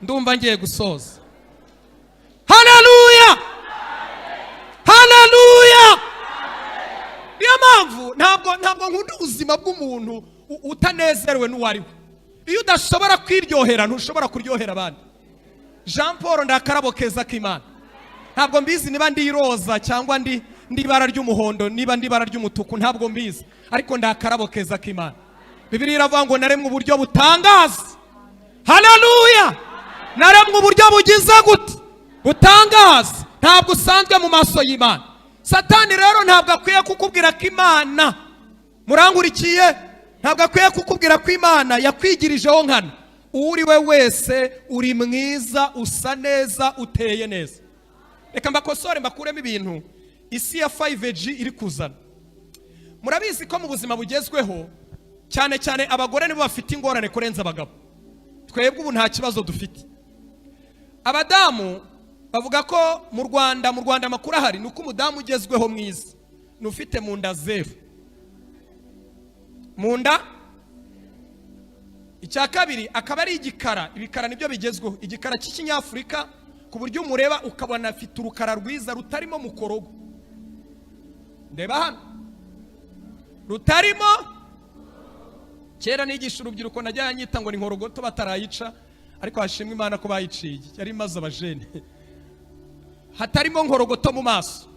ndumva ngiye gusoza. Haleluya, haleluya. Niyo mpamvu ntabwo nkunda ubuzima bw'umuntu utanezerewe n'uwariwe. Iyo udashobora kwiryohera ntushobora kuryohera abandi. Jean Paul ndakarabo keza k'Imana. Ntabwo mbizi niba ndi roza cyangwa ndi ibara ry'umuhondo, niba ndi ibara ry'umutuku, ntabwo mbizi, ariko ndakarabo keza k'Imana. Bibiliya iravuga ngo naremwe uburyo butangaza. Haleluya, naremwe uburyo bugize gute? Butangaza. Ntabwo usanzwe mu maso y'Imana. Satani rero ntabwo akwiye kukubwira ko Imana, murangurikiye, ntabwo akwiye kukubwira ko Imana yakwigirijeho nkana. Uri we wese uri mwiza, usa neza, uteye neza. Reka mbakosore mbakuremo ibintu isi ya 5G iri kuzana. Murabizi ko mu buzima bugezweho cyane cyane abagore nibo bafite ingorane kurenza abagabo. Twebwe ubu nta kibazo dufite. Abadamu bavuga ko mu Rwanda amakuru ahari nuko umudamu ugezweho mwiza nufite mu nda 0. Mu nda icya kabiri akaba ari igikara. Ibikara nibyo bigezweho. Igikara cy'ikinyafurika ku buryo umureba ukabona afite urukara rwiza rutarimo mukorogo. Ndeba hano rutarimo. Kera nigisha urubyiruko najya nyita ngo ni nkorogoto batarayica, ariko hashimwe Imana ko bayiciye. Yari maze abajene. Hatarimo nkorogoto mu maso.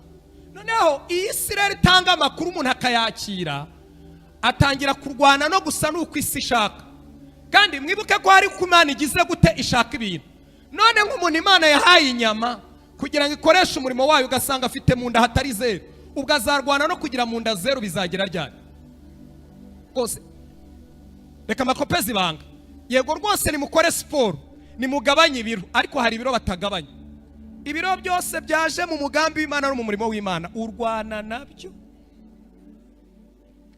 Noneho iyi si rero itanga amakuru umuntu akayakira, atangira kurwana no gusa nuko isi ishaka. Kandi mwibuke ko hari ku Imana igize gute ishaka ibintu. None nk'umuntu Imana yahaye inyama kugira ngo ikoreshe umurimo wayo, ugasanga afite mu nda hatari 0, ubwo azarwana no kugira mu nda 0 bizagera ryari? Rwose reka makopezi ibanga. Yego rwose nimukore siporo, nimugabanye ibiro, ariko hari ibiro batagabanya. Ibiro byose byaje mu mugambi w'Imana no mu murimo w'Imana, urwana nabyo.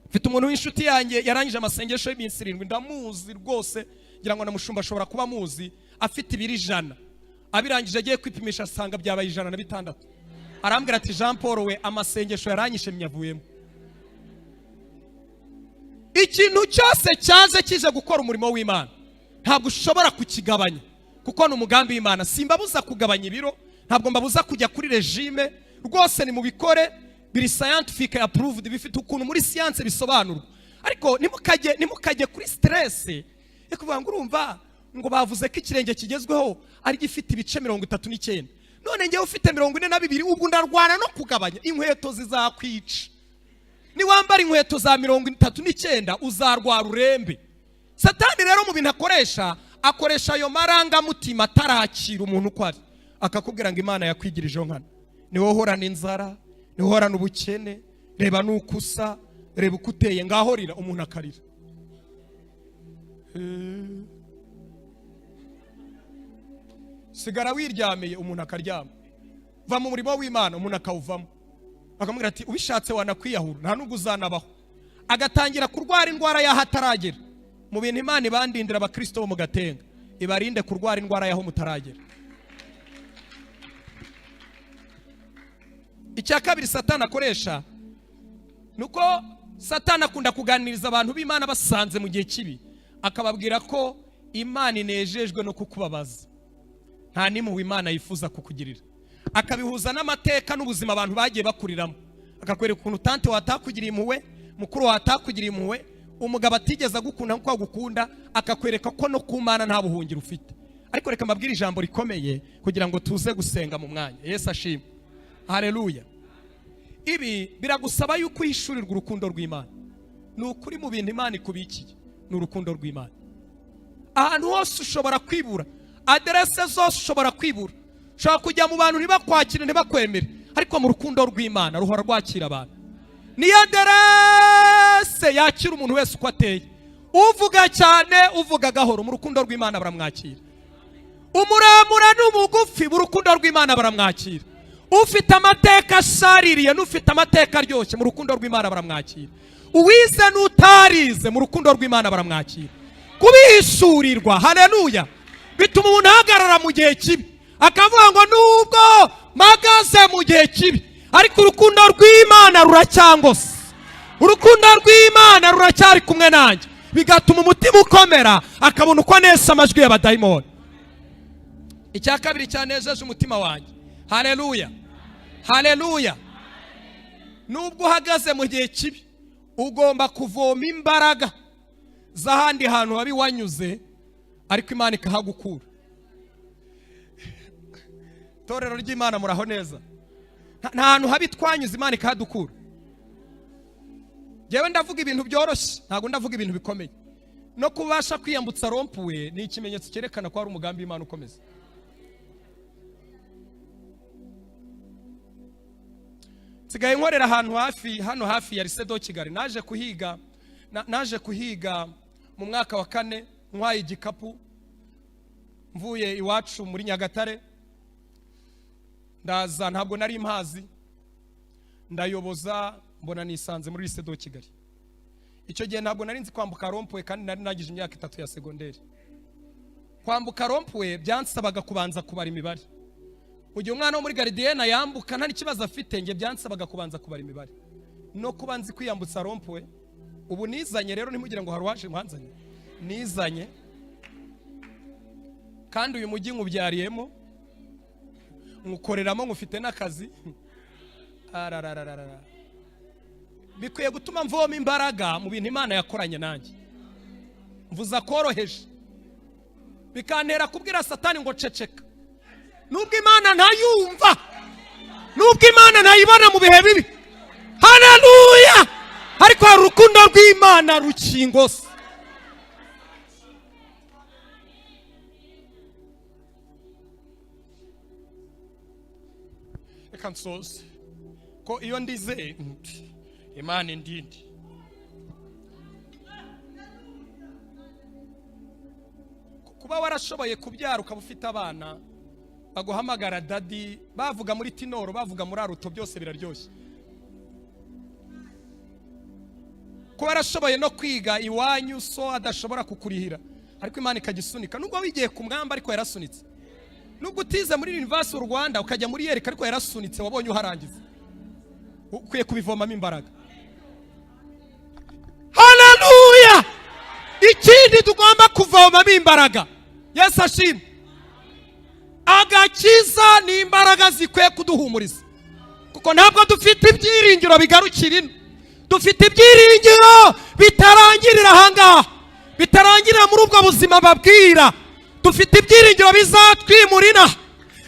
Mfite umuntu w'inshuti yanjye yarangije amasengesho y'iminsi 7, ndamuzi rwose, ngira ngo namushumba ashobora kuba muzi, afite ibiri 100. Abirangije agiye kwipimisha asanga byabaye 106. Arambwira ati Jean Paul we amasengesho yaranyishe myavuyemo. Ikintu cyose cyaje kije gukora umurimo w'Imana ntabwo ushobora kukigabanya, kuko ni umugambi w'Imana. Simbabuza kugabanya ibiro, ntabwo mbabuza kujya kuri regime, rwose ni mubikore, biri scientific approved, bifite ukuntu muri science bisobanurwa. Ariko nimukajye kuri stress ekuvuga ngo urumva ngo bavuze ko ikirenge kigezweho ari gifite ibice 39. None ngewe ufite 42, ubwo ndarwana no kugabanya. Inkweto zizakwica. Ni wambara inkweto za 39 uzarwara urembe. Satani rero mu bintu akoresha ayo maranga mutima atarakira umuntu uko ari, akakubwira ngo Imana yakwigirijeho nkana. Ni wowe uhorana inzara, ni wowe uhorana ubukene, reba nuko usa, reba uko uteye, ngaho rira, umuntu akarira. Sigara wiryamiye, umuntu akaryama. Va mu murimo w'Imana, umuntu akawuvamo. Akamubwira ati ubishatse wanakwiyahura, nta nubwo uzanabaho. Agatangira kurwara indwara yaho ataragera. Mu bintu Imana ibandindira abakristo bo mu Gatenga, ibarinde kurwara indwara yaho mutaragera. Icya kabiri Satani akoresha nuko Satani akunda kuganiriza abantu b'Imana basanze mu gihe kibi, akababwira ko Imana inejejwe no kukubabaza, nta nimwe Imana yifuza kukugirira. Akabihuza n'amateka n'ubuzima abantu bagiye bakuriramo. Akakwereka ukuntu tante watakugiriye impuhwe, mukuru watakugiriye impuhwe, umugabo atigeze agukunda nko agukunda, akakwereka ko no ku Mana nta buhungiro ufite. Ariko reka mbabwire ijambo rikomeye kugira ngo tuze gusenga mu mwanya. Yesu ashimwe. Haleluya. Ibi biragusaba yuko uhishurirwa urukundo rw'Imana. Ni ukuri mu bintu Imana ikubikiye, ni urukundo rw'Imana. Ahantu hose ushobora kwibura, aderese zose ushobora kwibura, ushobora kujya mu bantu ntibakwakire ntibakwemere, ariko mu rukundo rw'Imana ruhora rwakira abantu. Niyo aderese yakira umuntu wese uko ateye, uvuga cyane, uvuga gahoro, mu rukundo rw'Imana baramwakira. Umuremure n'umugufi, mu rukundo rw'Imana baramwakira. Ufite amateka ashaririye n'ufite amateka aryoshye, mu rukundo rw'Imana baramwakira. Uwize n'utarize, mu rukundo rw'Imana baramwakira. Kubihishurirwa, haleluya, bituma umuntu ahagarara mu gihe kibi, akavuga ngo nubwo magaze mu gihe kibi, ariko urukundo rw'Imana ruracyangose, urukundo rw'Imana ruracyari kumwe nanjye, bigatuma umutima ukomera, akabona uko nesa amajwi y'abadayimoni. icya kabiri cyanejeje umutima wanjye. Haleluya, haleluya. Nubwo uhagaze mu gihe kibi, ugomba kuvoma imbaraga z'ahandi hantu habi wanyuze, ariko Imana ikahagukura. Torero ry'Imana muraho neza. Nta hantu habi twanyuze Imana ikahadukura. Jewe ndavuga ibintu byoroshye, ntabwo ndavuga ibintu bikomeye. No kubasha kwiyambutsa rompuwe ni ikimenyetso cyerekana ko ari umugambi w'Imana ukomeza. Sigaye nkorera ahantu hafi, hano hafi ya Lisedo Kigali. Naje kuhiga mu mwaka wa 4, ntwaye igikapu mvuye iwacu muri Nyagatare. Ndaza ntabwo nari mpazi, ndayoboza mbona nisanze muri Lisedo Kigali. Icyo gihe ntabwo nari nzi kwambuka rompuwe kandi nari nagije imyaka 3 ya segonderi. Kwambuka rompuwe byansabaga kubanza kubara imibare. Mu gihe umwana wo muri Gardienne yambuka nta kibazo afite, nge byansabaga kubanza kubara imibare no kubanza kwiyambutsa rompuwe. Ubu nizanye rero, ntimugira ngo harwaje mwanzanye, nizanye kandi uyu mujyi ngubyariyemo, ngukoreramo, ngufite n'akazi. Ararararara, bikwiye gutuma mvoma imbaraga mu bintu Imana yakoranye nanjye. Mvuza koroheje, bikantera kubwira Satani ngo ceceka. Nubwo Imana ntayumva, nubwo Imana ntayibona mu bihe bibi, haleluya, ariko hari urukundo rw'Imana rukingose. Reka nsoze ko iyo ndize Imana indindi. Kuba warashoboye kubyara ukaba ufite abana baguhamagara dadi, bavuga muri Tinoro, bavuga muri Aruto, byose biraryoshye. Kuba warashoboye no kwiga iwanyu so adashobora kukurihira, ariko Imana ikagisunika. Nubwo wigiye ku mwamba ariko yarasunitse. Nubwo utize muri University y'u Rwanda ukajya muri Yerika ariko yarasunitse, wabonye uharangiza. Ukwiye kubivomamo imbaraga. Haleluya! Ikindi tugomba kuvomamo imbaraga. Yesu ashimwe. Agakiza ni imbaraga zikwiye kuduhumuriza, kuko ntabwo dufite ibyiringiro bigarukira ino. Dufite ibyiringiro bitarangirira ahangaha, bitarangirira muri ubwo buzima babwira. Dufite ibyiringiro bizatwimurira,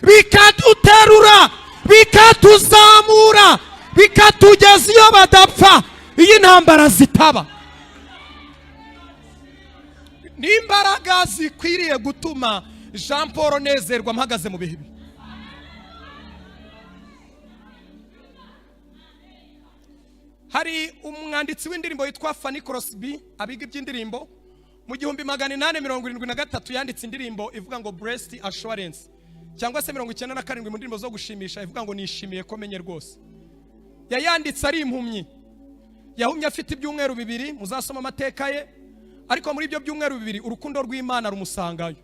bikaduterura, bikatuzamura, bikatugeza iyo badapfa, iyo intambara zitaba. Ni imbaraga zikwiriye gutuma Jean Paul nezerwa mpagaze mu bihe. Hari umwanditsi w'indirimbo yitwa Fanny Crosby, abiga iby'indirimbo. Mu 1873 yanditse indirimbo ivuga ngo Breast Assurance, cyangwa se 97 mu ndirimbo zo gushimisha ivuga ngo nishimiye ko menye rwose. Yayanditse ari impumyi, yahumye afite ibyumweru 2, muzasoma amateka ye. Ariko muri ibyo byumweru 2 urukundo rw'Imana rumusangayo.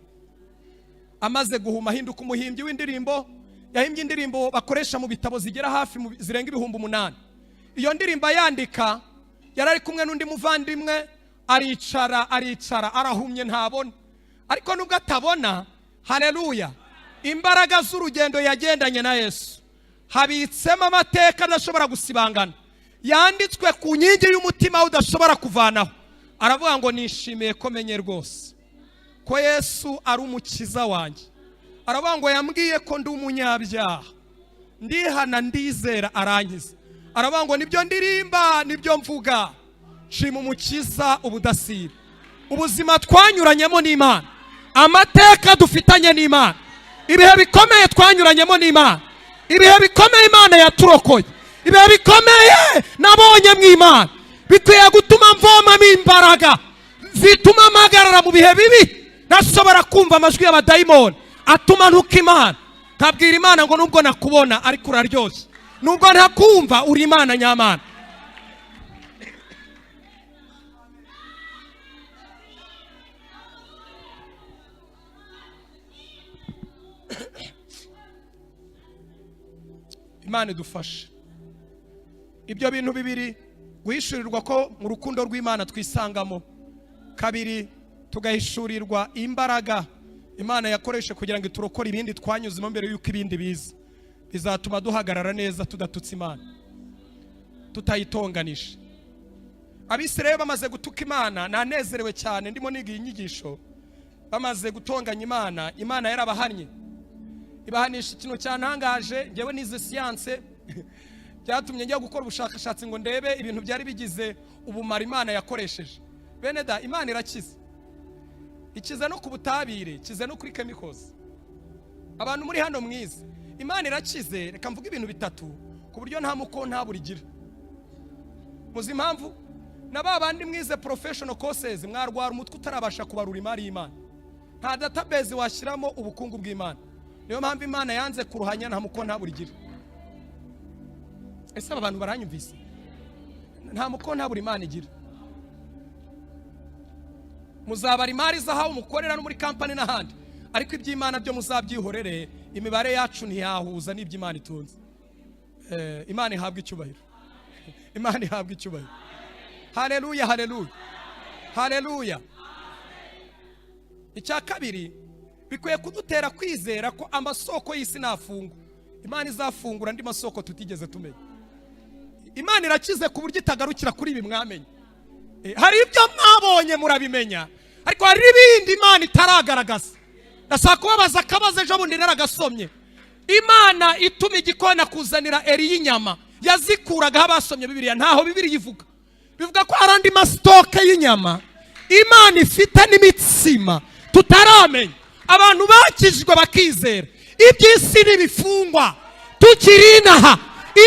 Amaze guhuma hinduka umuhimbyi w'indirimbo, yahimbye indirimbo bakoresha mu bitabo zigera hafi zirenga 8,000. Iyo ndirimbo yandika yarari kumwe n'undi muvandimwe, aricara arahumye ntabona. Ariko nubwo atabona, haleluya, imbaraga z'urugendo yagendanye na Yesu habitsemo amateka adashobora gusibangana, yanditswe ku nkingi y'umutima udashobora kuvanaho. Aravuga ngo nishimiye ko menye rwose ko Yesu ari umukiza wanjye. Aravuga ngo yambwiye ko ndi umunyabyaha, ndihana ndizera arankiza. Aravuga ngo nibyo ndirimba, nibyo mvuga, shima umukiza ubudasira. Ubuzima twanyuranyemo n'Imana, amateka dufitanye n'Imana, ibihe bikomeye twanyuranyemo n'Imana, ibihe bikomeye Imana yaturokoye, ibihe bikomeye nabonye mw'Imana, bikwiye gutuma mvomamo imbaraga zituma mpagarara mu bihe bibi. Nashobora kumva amajwi y'abadayimoni atuma ntuka Imana, kabwira Imana ngo nubwo nakubona ariko uraryoshye, nubwo ntakumva uri Imana nyamana. Imana idufashe. Ibyo bintu bibiri, guhishurirwa ko mu rukundo rw'Imana twisangamo, kabiri tugahishurirwa imbaraga Imana yakoreshe kugira ngo iturokore ibindi twanyuzemo mbere yuko ibindi biza, bizatuma duhagarara neza tudatutse Imana, tutayitonganisha. Abisirayeli bamaze gutuka Imana, nanezerewe cyane ndimo niga inyigisho. Bamaze gutonganya Imana, Imana yarabahannye, ibahanisha ikintu cyantangaje. Ngewe nize siyanse byatumye njya gukora ubushakashatsi ngo ndebe ibintu byari bigize ubumara Imana yakoresheje. Bene da, Imana irakize, ikize no ku butabire, ikize no kuri chemicals. Abantu muri hano mwize, Imana irakize. Reka mvuga ibintu bitatu ku buryo nta muko nta burigira. Muzi impamvu? Na babandi mwize professional courses mwarwara umutwe utarabasha kubarura imari y'Imana, nta database washyiramo ubukungu bw'Imana. Niyo mpamvu Imana yanze kuruhanya nta muko nta burigira. Ese aba bantu baranyumvise? Nta muko nta buri Imana igira. Muzabara imari zahawe mukorera no muri company n'ahandi, ariko iby'Imana byo muzabyihorere. Imibare yacu ntiyahuza n'iby'Imana itunze. Imana ihabwa icyubahiro, Imana ihabwa icyubahiro. Haleluya, haleluya, haleluya. Icya kabiri, bikwiye kudutera kwizera ko amasoko y'isi nafunga, Imana izafungura andi masoko tutigeze tumenya. Imana irakize ku buryo itagarukira kuri ibi mwamenye. Hari ibyo mwabonye murabimenya, ariko hari ibindi Imana itaragaragaza. Ndashaka kubabaza akabazo ejo bundi naragasomye. Imana ituma igikona kuzanira eri y'inyama, yazikuragaho abasomye Bibiliya, ntaho Bibiliya ivuga. Bivuga ko hari andi masitoke y'inyama Imana ifite n'imitsima tutaramenya. Abantu bakijwe bakizera, iby'isi n'ibifungwa tukiri inaha,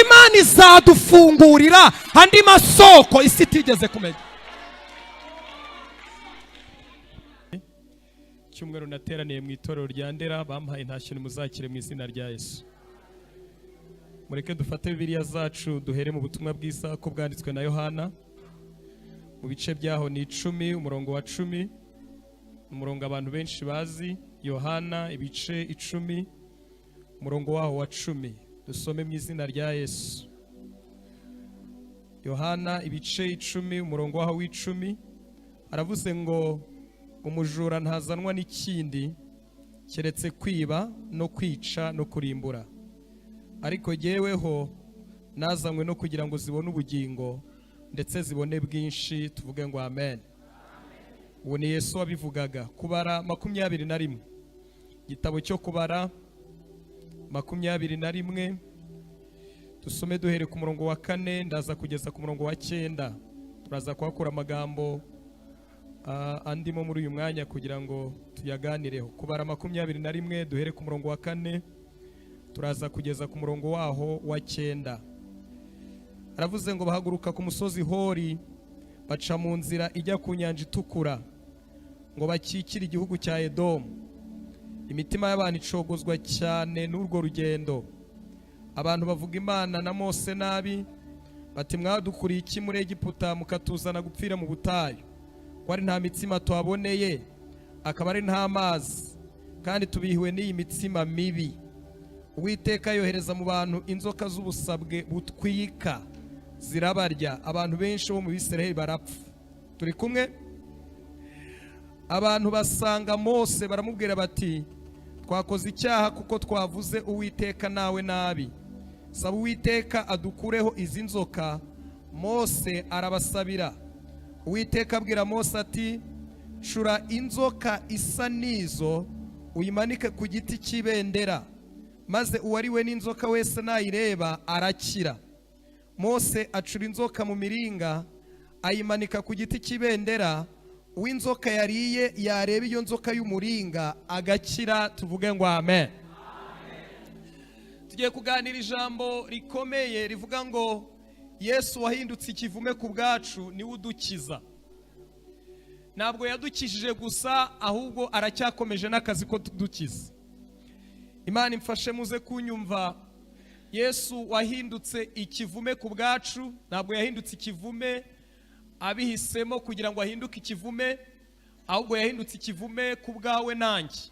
Imana izadufungurira andi masoko isi itigeze kumenya. Cyumweru nateraniye mu itorero rya Ndera, bampaye intashyo muzakire mu izina rya Yesu. Mureke dufate Bibiliya zacu duhere mu butumwa bwiza ko bwanditswe na Yohana, mu bice byaho ni 10 umurongo wa 10, umurongo abantu benshi bazi. Yohana ibice 10 umurongo waho wa 10. Dusome mu izina rya Yesu. Yohana ibice 10 umurongo waho w'10 aravuze ngo umujura ntazanwa n'ikindi keretse kwiba no kwica no kurimbura, ariko jyeweho nazanywe no kugira ngo zibone ubugingo ndetse zibone bwinshi. Tuvuge ngo amen. Uwo ni Yesu wabivugaga. Kubara 21, igitabo cyo Kubara 21, dusome duhere ku murongo wa 4 ndaza kugeza ku murongo wa 9. Turaza kuhakura amagambo andimo muri uyu mwanya kugira ngo tuyaganireho. Kubara 21 duhere ku murongo wa 4 turaza kugeza ku murongo waho wa 9. Aravuze ngo bahaguruka ku musozi Hori, baca mu nzira ijya ku nyanja itukura, ngo bakikire igihugu cya Edomu. Imitima y'abantu icogozwa cyane n'urwo rugendo. Abantu bavuga Imana na Mose nabi, bati mwadukuriye iki muri Egiputa mukatuzana gupfira mu butayu? Ko ari nta mitsima tuhaboneye, akaba ari nta mazi, kandi tubihiwe n'iyi mitsima mibi. Uwiteka yohereza mu bantu inzoka z'ubusabwe butwika, zirabarya, abantu benshi bo mu Bisirayeli barapfa. Turi kumwe? Abantu basanga Mose baramubwira bati twakoze icyaha kuko twavuze Uwiteka nawe nabi. Saba Uwiteka adukureho izi nzoka. Mose arabasabira. Uwiteka abwira Mose ati cura inzoka isa n'izo uyimanike ku giti cy'ibendera, maze uwariwe n'inzoka wese nayireba arakira. Mose acura inzoka mu miringa ayimanika ku giti cy'ibendera, uw'inzoka yariye yareba iyo nzoka y'umuringa agakira. Tuvuge ngo amen. Tugiye kuganira ijambo rikomeye rivuga ngo Yesu wahindutse ikivume ku bwacu niwe udukiza. Ntabwo yadukishije gusa, ahubwo aracyakomeje n'akazi ko tudukiza. Imana imfashe muze kunyumva. Yesu wahindutse ikivume ku bwacu, ntabwo yahindutse ikivume abihisemo kugira ngo ahinduke ikivume, ahubwo yahindutse ikivume ku bwawe nanjye.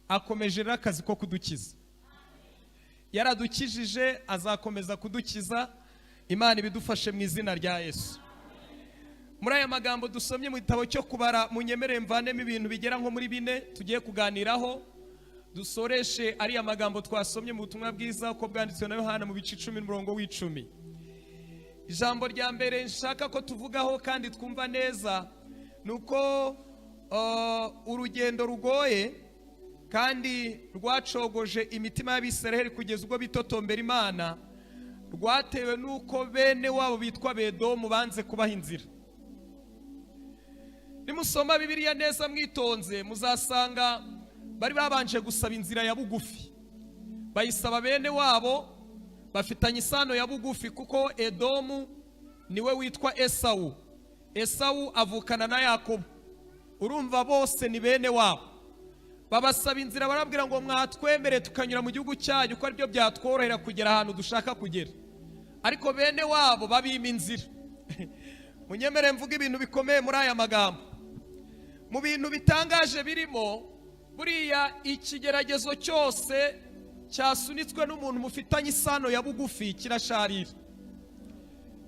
Akomeje n'akazi ko kudukiza. Yaradukijije, azakomeza kudukiza. Imana ibidufashe mu izina rya Yesu. muri aya magambo dusomye mu gitabo cyo kubara, munyemerere mvanemo ibintu bigera nko muri 4 tugiye kuganiraho, dusoreshe ariya magambo twasomye mu butumwa bwiza uko bwanditswe na Yohana mu bice 10 n'umurongo w'10. Ijambo rya mbere nshaka ko tuvugaho kandi twumva neza nuko urugendo rugoye kandi rwacogoje imitima y'Abisiraheli kugeza ubwo bitotombera Imana, rwatewe nuko bene wabo bitwa Bedomu banze kubaha inzira. Nimusoma Bibiliya neza mwitonze muzasanga bari babanje gusaba inzira ya bugufi, bayisaba bene wabo bafitanye isano ya bugufi, kuko Edomu niwe witwa Esawu. Esawu avukana na Yakobo, urumva bose ni bene wabo. Babasaba inzira, barabwira ngo mwatwemere tukanyura mu gihugu cyanyu ko aribyo byatworohera kugera ahantu dushaka kugera. Ariko bene wabo babima inzira. Munyemere mvuga ibintu bikomeye muri aya magambo. Mu bintu bitangaje birimo, buriya ikigeragezo cyose cyasunitswe n'umuntu mufitanye isano ya bugufi kirasharira.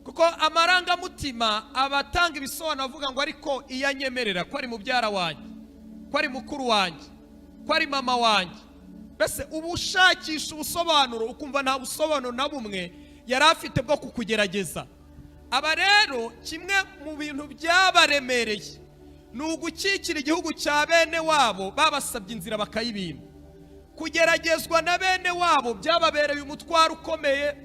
Kuko amarangamutima abatanga ibisobanuro avuga ngo ariko iyanyemerera ko ari mubyara wanjye, ko ari mukuru wanjye, ko ari mama wanjye, mbese ubushakisha ubusobanuro ukumva nta busobanuro na bumwe yari afite bwo kukugerageza. Aba rero kimwe mu bintu byabaremereye ni ugukikira igihugu cya bene wabo, babasabye inzira bakayibima. Kugeragezwa na bene wabo byababereye umutwaro ukomeye.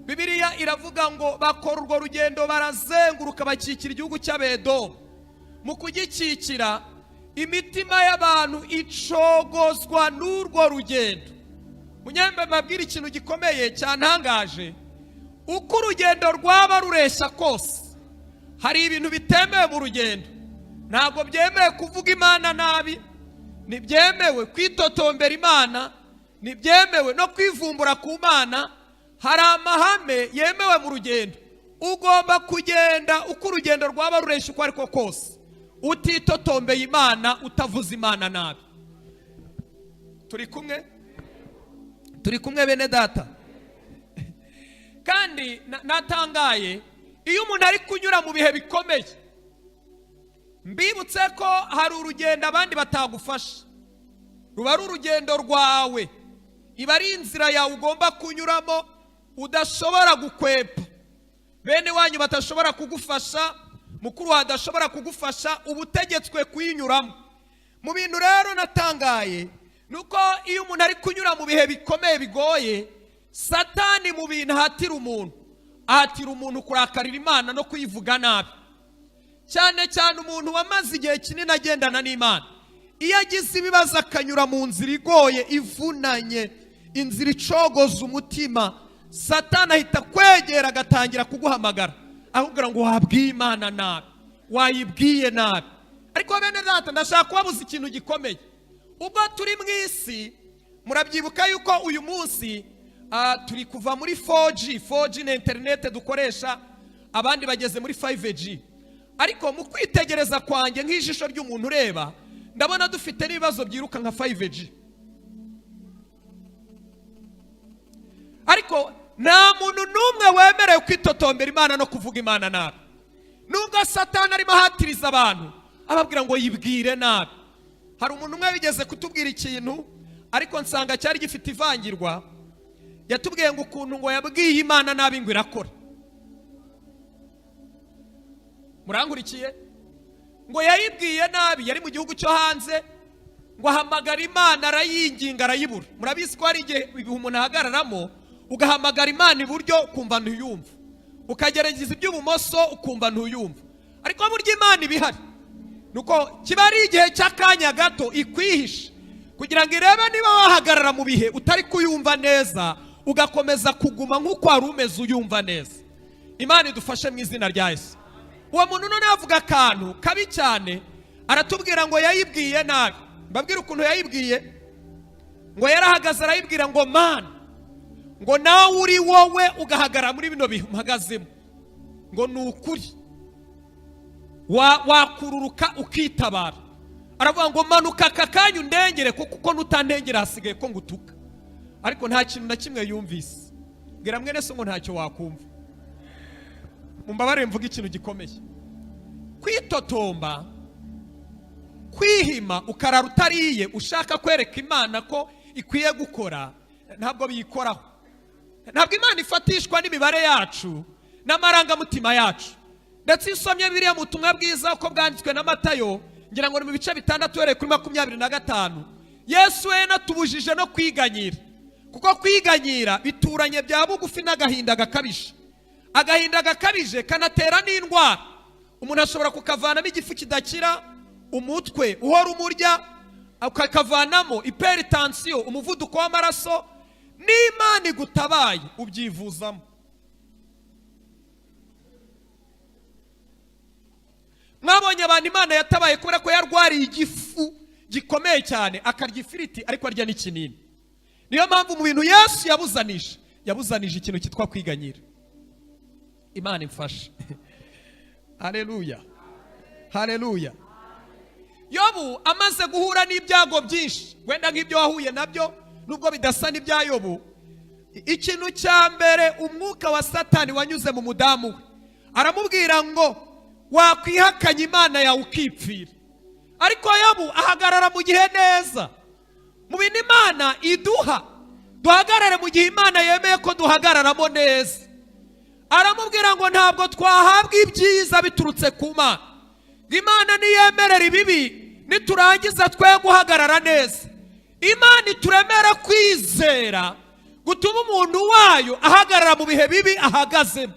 Bibiliya iravuga ngo bakora urwo rugendo, barazenguruka bakikira igihugu cy'Abedomu. Mu kugikikira, imitima y'abantu icogozwa n'urwo rugendo. Munyembe mbabwira ikintu gikomeye cyantangaje, uko urugendo rwaba rureshya kose, hari ibintu bitemewe mu rugendo. Ntabwo byemewe kuvuga Imana nabi, ntibyemewe kwitotombera Imana, ntibyemewe no kwivumbura ku Mana. Hari amahame yemewe mu rugendo. Ugomba kugenda uko urugendo rwaba rureshya uko ariko kose, utitotombeye Imana, utavuza Imana nabi. Turi kumwe bene data. Kandi natangaye iyo umuntu ari kunyura mu bihe bikomeye. Mbibutse ko hari urugendo abandi batagufasha, ruba ari urugendo rwawe, iba ari inzira yawe ugomba kunyuramo udashobora gukwepa. Bene wanyu batashobora kugufasha, mukuru wawe adashobora kugufasha, ubutegetswe kuyinyuramo. Mu bintu rero natangaye nuko iyo umuntu ari kunyura mu bihe bikomeye bigoye, Satani mu bintu ahatira umuntu kurakarira Imana no kuyivuga nabi. Cyane cyane umuntu wamaze igihe kinini agendana n'Imana, iyo agize ibibazo akanyura mu nzira igoye, ivunanye, inzira icogoza umutima, Satani ahita kwegera agatangira kuguhamagara, ahubwira ngo wabwiye Imana nabi, wayibwiye nabi. Ariko bene data, ndashaka kubabuza ikintu gikomeye. Ubwo turi mu isi, murabyibuka yuko uyu munsi turi kuva muri 4G na internet dukoresha, abandi bageze muri 5G. Ariko mu kwitegereza kwanjye nk'ijisho ry'umuntu ureba, ndabona dufite n'ibibazo byiruka nka 5G. Ariko nta muntu n'umwe wemerewe kwitotombera Imana no kuvuga Imana nabi. Nubwo Satani arimo ahatiriza abantu ababwira ngo yibwire nabi. Hari umuntu umwe bigeze kutubwira ikintu, ariko nsanga cyari gifite ivangirwa. Yatubwiye ngo ukuntu ngo yabwiye Imana nabi ngo irakora. Murangurikiye? Ngo yayibwiye nabi, yari mu gihugu cyo hanze, ngo ahamagara Imana arayinginga arayibura. Murabizi ko hari igihe umuntu ahagararamo ugahamagara Imana iburyo ukumva ntuyumva, ukagerageza iby'ubumoso ukumva ntuyumva. Ariko burya Imana ibihari, nuko kiba ari igihe cy'akanya gato ikwihisha kugira ngo irebe niba wahagarara mu bihe utari kuyumva neza, ugakomeza kuguma nk'uko wari umeze uyumva neza. Imana idufashe mu izina rya Yesu. Uwo muntu none avuga akantu kabi cyane, aratubwira ngo yayibwiye nabi. Mbabwira ukuntu yayibwiye. Ngo yarahagaze arayibwira ngo Mana, ngo nawe uri wowe ugahagarara muri bino bihe mpagazemo, ngo ni ukuri wakururuka ukitabara. Aravuga ngo manuka aka kanya undengere, kuko nutandengera hasigaye ko ngutuka. Ariko nta kintu na kimwe yumvise. Bwira mwene so ngo ntacyo wakumva. Mumbabare mvuga ikintu gikomeye. kwitotomba, kwihima ukarara utariye ushaka kwereka Imana ko ikwiye gukora, ntabwo biyikoraho. Ntabwo Imana ifatishwa n'imibare yacu n'amarangamutima yacu. Ndetse isomye Bibiliya mu butumwa bwiza uko bwanditswe na Matayo, ngira ngo ni mu bice 6 uhereye kuri 25, Yesu we natubujije no kwiganyira, kuko kwiganyira bituranye bya bugufi n'agahinda gakabije. Agahinda gakabije kanatera n'indwara. Umuntu ashobora kukavanamo igifu kidakira, umutwe uhora umurya, akavanamo hypertension, umuvuduko w'amaraso. N'Imana igutabaye ubyivuzamo. Mwabonye abantu Imana yatabaye kubera ko yarwariye igifu gikomeye cyane, akarya ifiriti ariko arya n'ikinini. Niyo mpamvu mu bintu Yesu yabuzanije ikintu cyitwa kwiganyira. Imana imfashe. Haleluya, haleluya. Yobu amaze guhura n'ibyago byinshi, wenda nk'ibyo wahuye nabyo nubwo bidasa n'ibya Yobu, ikintu cya mbere umwuka wa Satani wanyuze mu mudamu we, aramubwira ngo wakwihakanya Imana yawe ukipfira. Ariko Yobu ahagarara mu gihe neza. Mu bintu Imana iduha, duhagarare mu gihe Imana yemeye ko duhagararamo neza. Aramubwira ngo ntabwo twahabwa ibyiza biturutse ku Mana. Imana niyemerera ibibi, niturangiza twe guhagarara neza. Imana ituremera kwizera gutuma umuntu wayo ahagarara mu bihe bibi ahagazemo.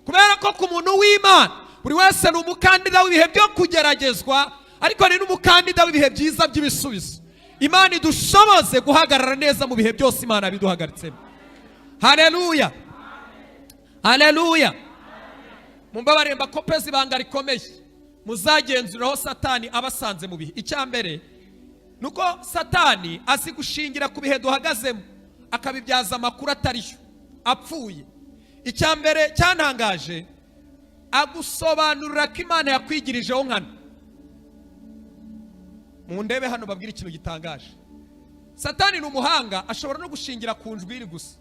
Kubera ko ku muntu w'Imana buri wese ni umukandida w'ibihe byo kugeragezwa, ariko ni n'umukandida w'ibihe byiza by'ibisubizo. Imana idushoboze guhagarara neza mu bihe byose Imana biduhagaritsemo. Haleluya, haleluya. Mumbabarire mbakopeza ibanga rikomeye muzagenzuraho Satani abasanze mu bihe. Icya mbere nuko Satani azi gushingira ku bihe duhagazemo akabibyaza amakuru atariyo apfuye. Icya mbere cyantangaje, agusobanurira ko Imana yakwigirijeho nkana. Mu ndebe hano babwira ikintu gitangaje. Satani ni umuhanga, ashobora no gushingira ku njwiri gusa.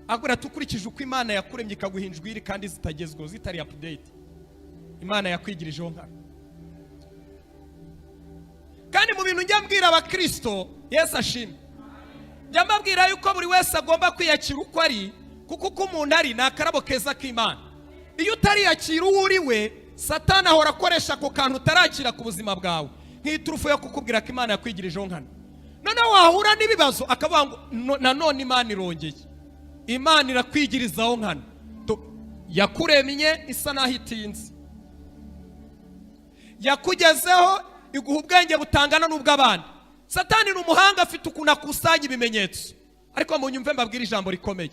Agura tukurikije uko Imana yakuremye ikaguha injwiri kandi zitagezweho, zitari update. Imana yakwigirijeho nkana. Kandi mu bintu njya mbwira abakristo, Yesu ashimwe, njya mbabwira yuko buri wese agomba kwiyakira uko ari, kuko uko umuntu ari ni akarabo keza k'Imana. Iyo utariyakira uwo uri we, Satani ahora akoresha ako kantu utarakira ku buzima bwawe nk'iturufu yo kukubwira ko Imana yakwigirijeho nkana. Noneho wahura n'ibibazo akavuga ngo nanone Imana irongeye. Imana irakwigirizaho nkana. Yakuremye isa naho itinze, yakugezeho iguha ubwenge butangana n'ubw'abandi. Satani ni umuhanga, afite ukuntu akusanya ibimenyetso. Ariko mu nyumve mbabwira ijambo rikomeye.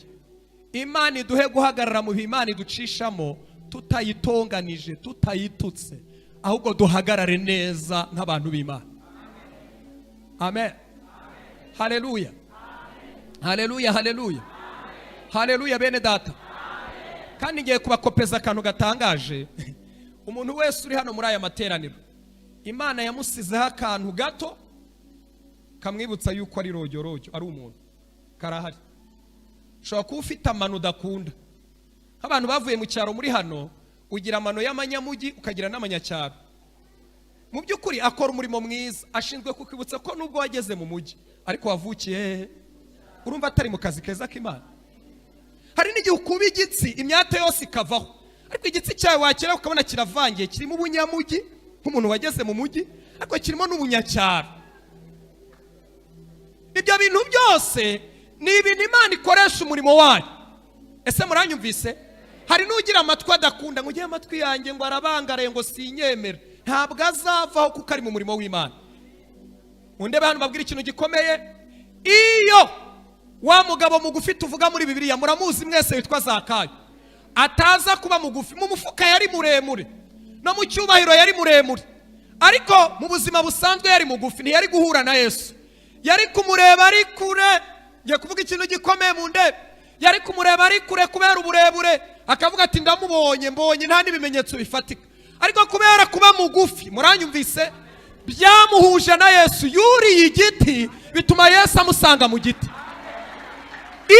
Imana iduhe guhagarara mu bihe Imana iducishamo tutayitonganije, tutayitutse, ahubwo duhagarare neza nk'abantu b'Imana. Amen. Haleluya, haleluya, haleluya, haleluya bene data. Kandi ngiye kubakopeza akantu gatangaje. Umuntu wese uri hano muri aya materaniro, Imana yamusizeho akantu gato kamwibutsa yuko ari rojyorojyo, ari umuntu karahari. Ushobora kuba ufite amano udakunda. Abantu bavuye mu cyaro muri hano, ugira amano y'amanyamugi ukagira n'amanyacyaro. Mu by'ukuri akora umurimo mwiza, ashinzwe kukwibutsa ko nubwo wageze mu mujyi ariko wavukiye, urumva atari mu kazi keza k'Imana. Hari n'igihe ukuba igitsi imyate yose ikavaho, ariko igitsi cyawe wakira ukabona kiravangiye, kirimo ubunyamugi nk'umuntu wageze mu mujyi, ariko kirimo n'ubunyacyaro. Ibyo bintu byose ni ibintu Imana ikoresha umurimo wayo. Ese muranyumvise? Hari n'ugira amatwi adakunda, ngo ugiye amatwi yanjye ngo arabangaraye ngo sinyemera. Ntabwo azavaho kuko ari mu murimo w'Imana. Undebe hano babwira ikintu gikomeye. Iyo wa mugabo mugufi tuvuga muri Bibiliya, muramuzi mwese, witwa Zakayo, ataza kuba mugufi, mu mufuka yari muremure, no mu cyubahiro yari muremure, ariko mu buzima busanzwe yari mugufi, ntiyari guhura na Yesu. Yari kumureba ari kure. Ngiye kuvuga ikintu gikomeye mu ndebe. Yari kumureba ari kure kubera uburebure, akavuga ati ndamubonye, mbonye nta n'ibimenyetso bifatika. Ariko kubera kuba mugufi, muranyumvise, byamuhuje na Yesu. Yuriye igiti bituma Yesu amusanga mu giti.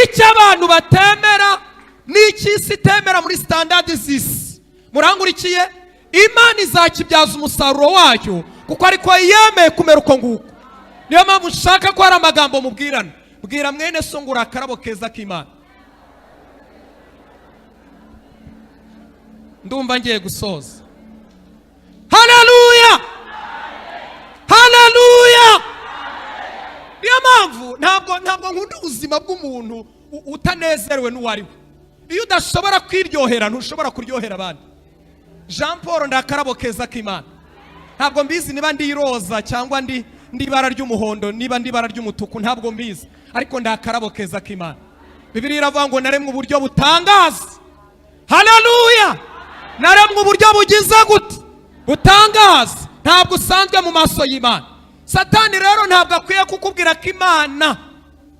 Icyo abantu batemera n'iki isi itemera muri standard z'isi, murangurikiye, Imana izakibyaza umusaruro wayo kuko ariko yemeye kumera uko nguko. Niyo mpamvu nshaka ko hari amagambo mubwirana. Bwira mwene so ngo urakarabo keza k'Imana. Ndumva ngiye gusoza. Haleluya, haleluya. Niyo mpamvu ntabwo nkunda ubuzima bw'umuntu utanezerewe n'uwariwe. Iyo udashobora kwiryohera ntushobora kuryohera abandi. Jean Paul ndakarabo keza k'Imana. Ntabwo mbizi niba ndi roza cyangwa ndi ibara ry'umuhondo, niba ndi ibara ry'umutuku, ntabwo mbizi, ariko ndakarabo keza k'Imana. Bibiliya iravuga ngo naremwe uburyo butangaza. Haleluya, naremwe uburyo bugize gute? Butangaza. Ntabwo usanzwe mu maso y'Imana. Satani rero ntabwo akwiye kukubwira ko Imana,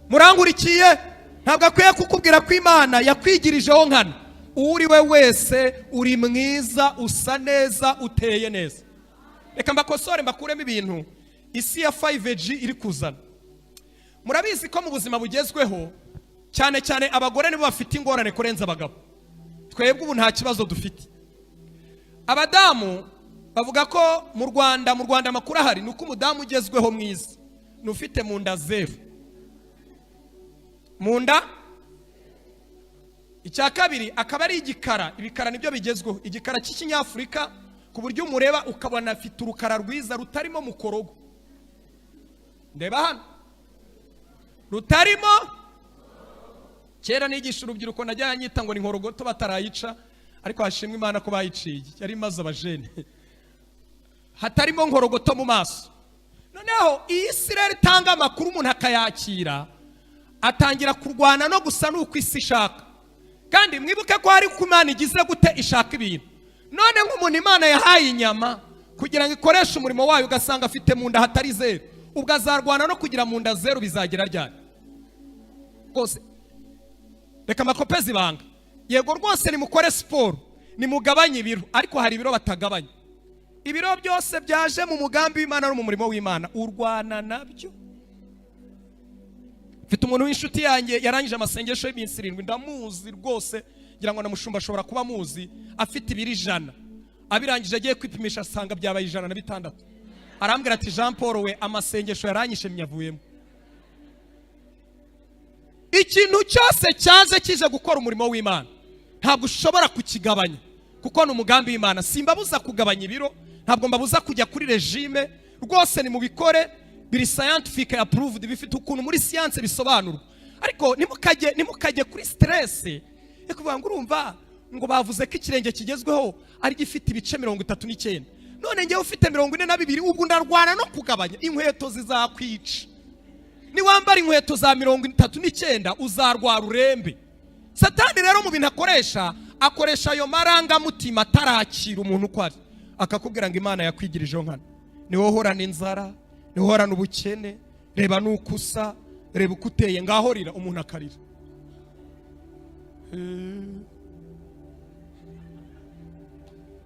murangurikiye, ntabwo akwiye kukubwira ko Imana yakwigirijeho nkana. Uri we wese uri mwiza, usa neza, uteye neza. Reka mbakosore mbakuremo ibintu isi ya 5G iri kuzana. Murabizi ko mu buzima bugezweho cyane cyane abagore nibo bafite ingorane kurenza abagabo. Twebwe ubu nta kibazo dufite. Abadamu bavuga ko mu Rwanda amakuru ahari nuko umudamu ugezweho mwiza nufite mu nda 0. Mu nda icya kabiri akaba ari igikara. Ibikara nibyo bigezweho. Igikara cy'ikinyafurika ku buryo umureba ukabona afite urukara rwiza rutarimo mukorogo. Ndeba hano rutarimo. Kera nigisha urubyiruko najya nyita ngo ni nkorogoto batarayica, ariko hashimwe Imana ko bayiciye. Yari maze abajene. Hatarimo nkorogoto mu maso. Noneho iyi si rero itanga amakuru umuntu akayakira, atangira kurwana no gusa nuko isi ishaka. Kandi mwibuke ko hari ku Imana igize gute ishaka ibintu. None nk'umuntu Imana yahaye inyama kugira ngo ikoreshe umurimo wayo, ugasanga afite mu nda hatari 0, ubwo azarwana no kugira mu nda 0 bizagera ryari? Rwose reka makopezi ibanga. Yego rwose nimukore siporo, nimugabanye ibiro, ariko hari ibiro batagabanya. Ibiro byose byaje mu mugambi w'Imana no mu murimo w'Imana, urwana nabyo. Mfite umuntu w'inshuti yanjye yarangije amasengesho y'iminsi 7, ndamuzi rwose, ngira ngo namushumba ashobora kuba muzi, afite ibiro 100. Abirangije agiye kwipimisha asanga byabaye 106. Arambwira ati Jean Paul we amasengesho yaranyishe myavuyemo. Ikintu cyose cyaje kije gukora umurimo w'Imana ntabwo ushobora kukigabanya kuko ni umugambi w'Imana. Simbabuza kugabanya ibiro, ntabwo mbabuza kujya kuri regime, rwose ni mubikore, biri scientific approved, bifite ukuntu muri science bisobanurwa. Ariko nimukajye kuri stress kuvuga ngo urumva ngo bavuze ko ikirenge kigezweho ari gifite ibice 39. None ngewe ufite 42, ubwo ndarwana no kugabanya. Inkweto zizakwica. Niwambara inkweto za 39 uzarwara urembe. Satani rero mu bintu akoresha ayo maranga mutima atarakira umuntu uko ari, akakubwira ngo Imana yakwigirijeho nkana. Niwe uhorana inzara, niwe uhorana ubukene, reba nuko usa, reba uko uteye, ngaho rira, umuntu akarira.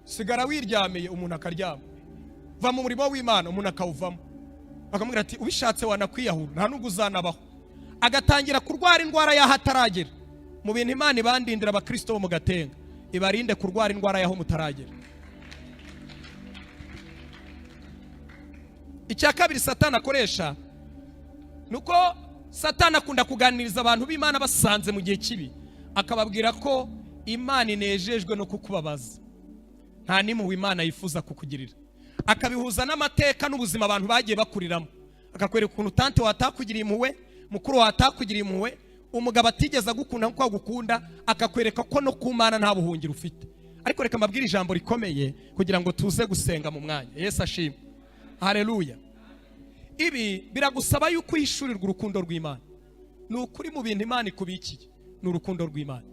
Sigara wiryamiye, umuntu akaryama. Va mu murimo w'Imana, umuntu akawuvamo. Akamubwira ati ubishatse wanakwiyahura, nta nubwo uzanabaho. Agatangira kurwara indwara yaho ataragera. Mu bintu Imana ibandindira abakristo bo mu Gatenga, ibarinde kurwara indwara yaho mutaragera. Icya kabiri Satani akoresha nuko Satani akunda kuganiriza abantu b'Imana basanze mu gihe kibi, akababwira ko Imana inejejwe no kukubabaza, nta nimwe Imana yifuza kukugirira. Akabihuza n'amateka n'ubuzima abantu bagiye bakuriramo. Akakwereka ukuntu tante watakugiriye impuhwe, mukuru watakugiriye impuhwe, umugabo atigeze agukunda nko agukunda, akakwereka ko no ku Mana nta buhungiro ufite. Ariko reka mbabwire ijambo rikomeye kugira ngo tuze gusenga mu mwanya. Yesu ashimwe. Haleluya. Ibi biragusaba yuko uhishurirwa urukundo rw'Imana. Ni ukuri mu bintu Imana ikubikiye, ni urukundo rw'Imana.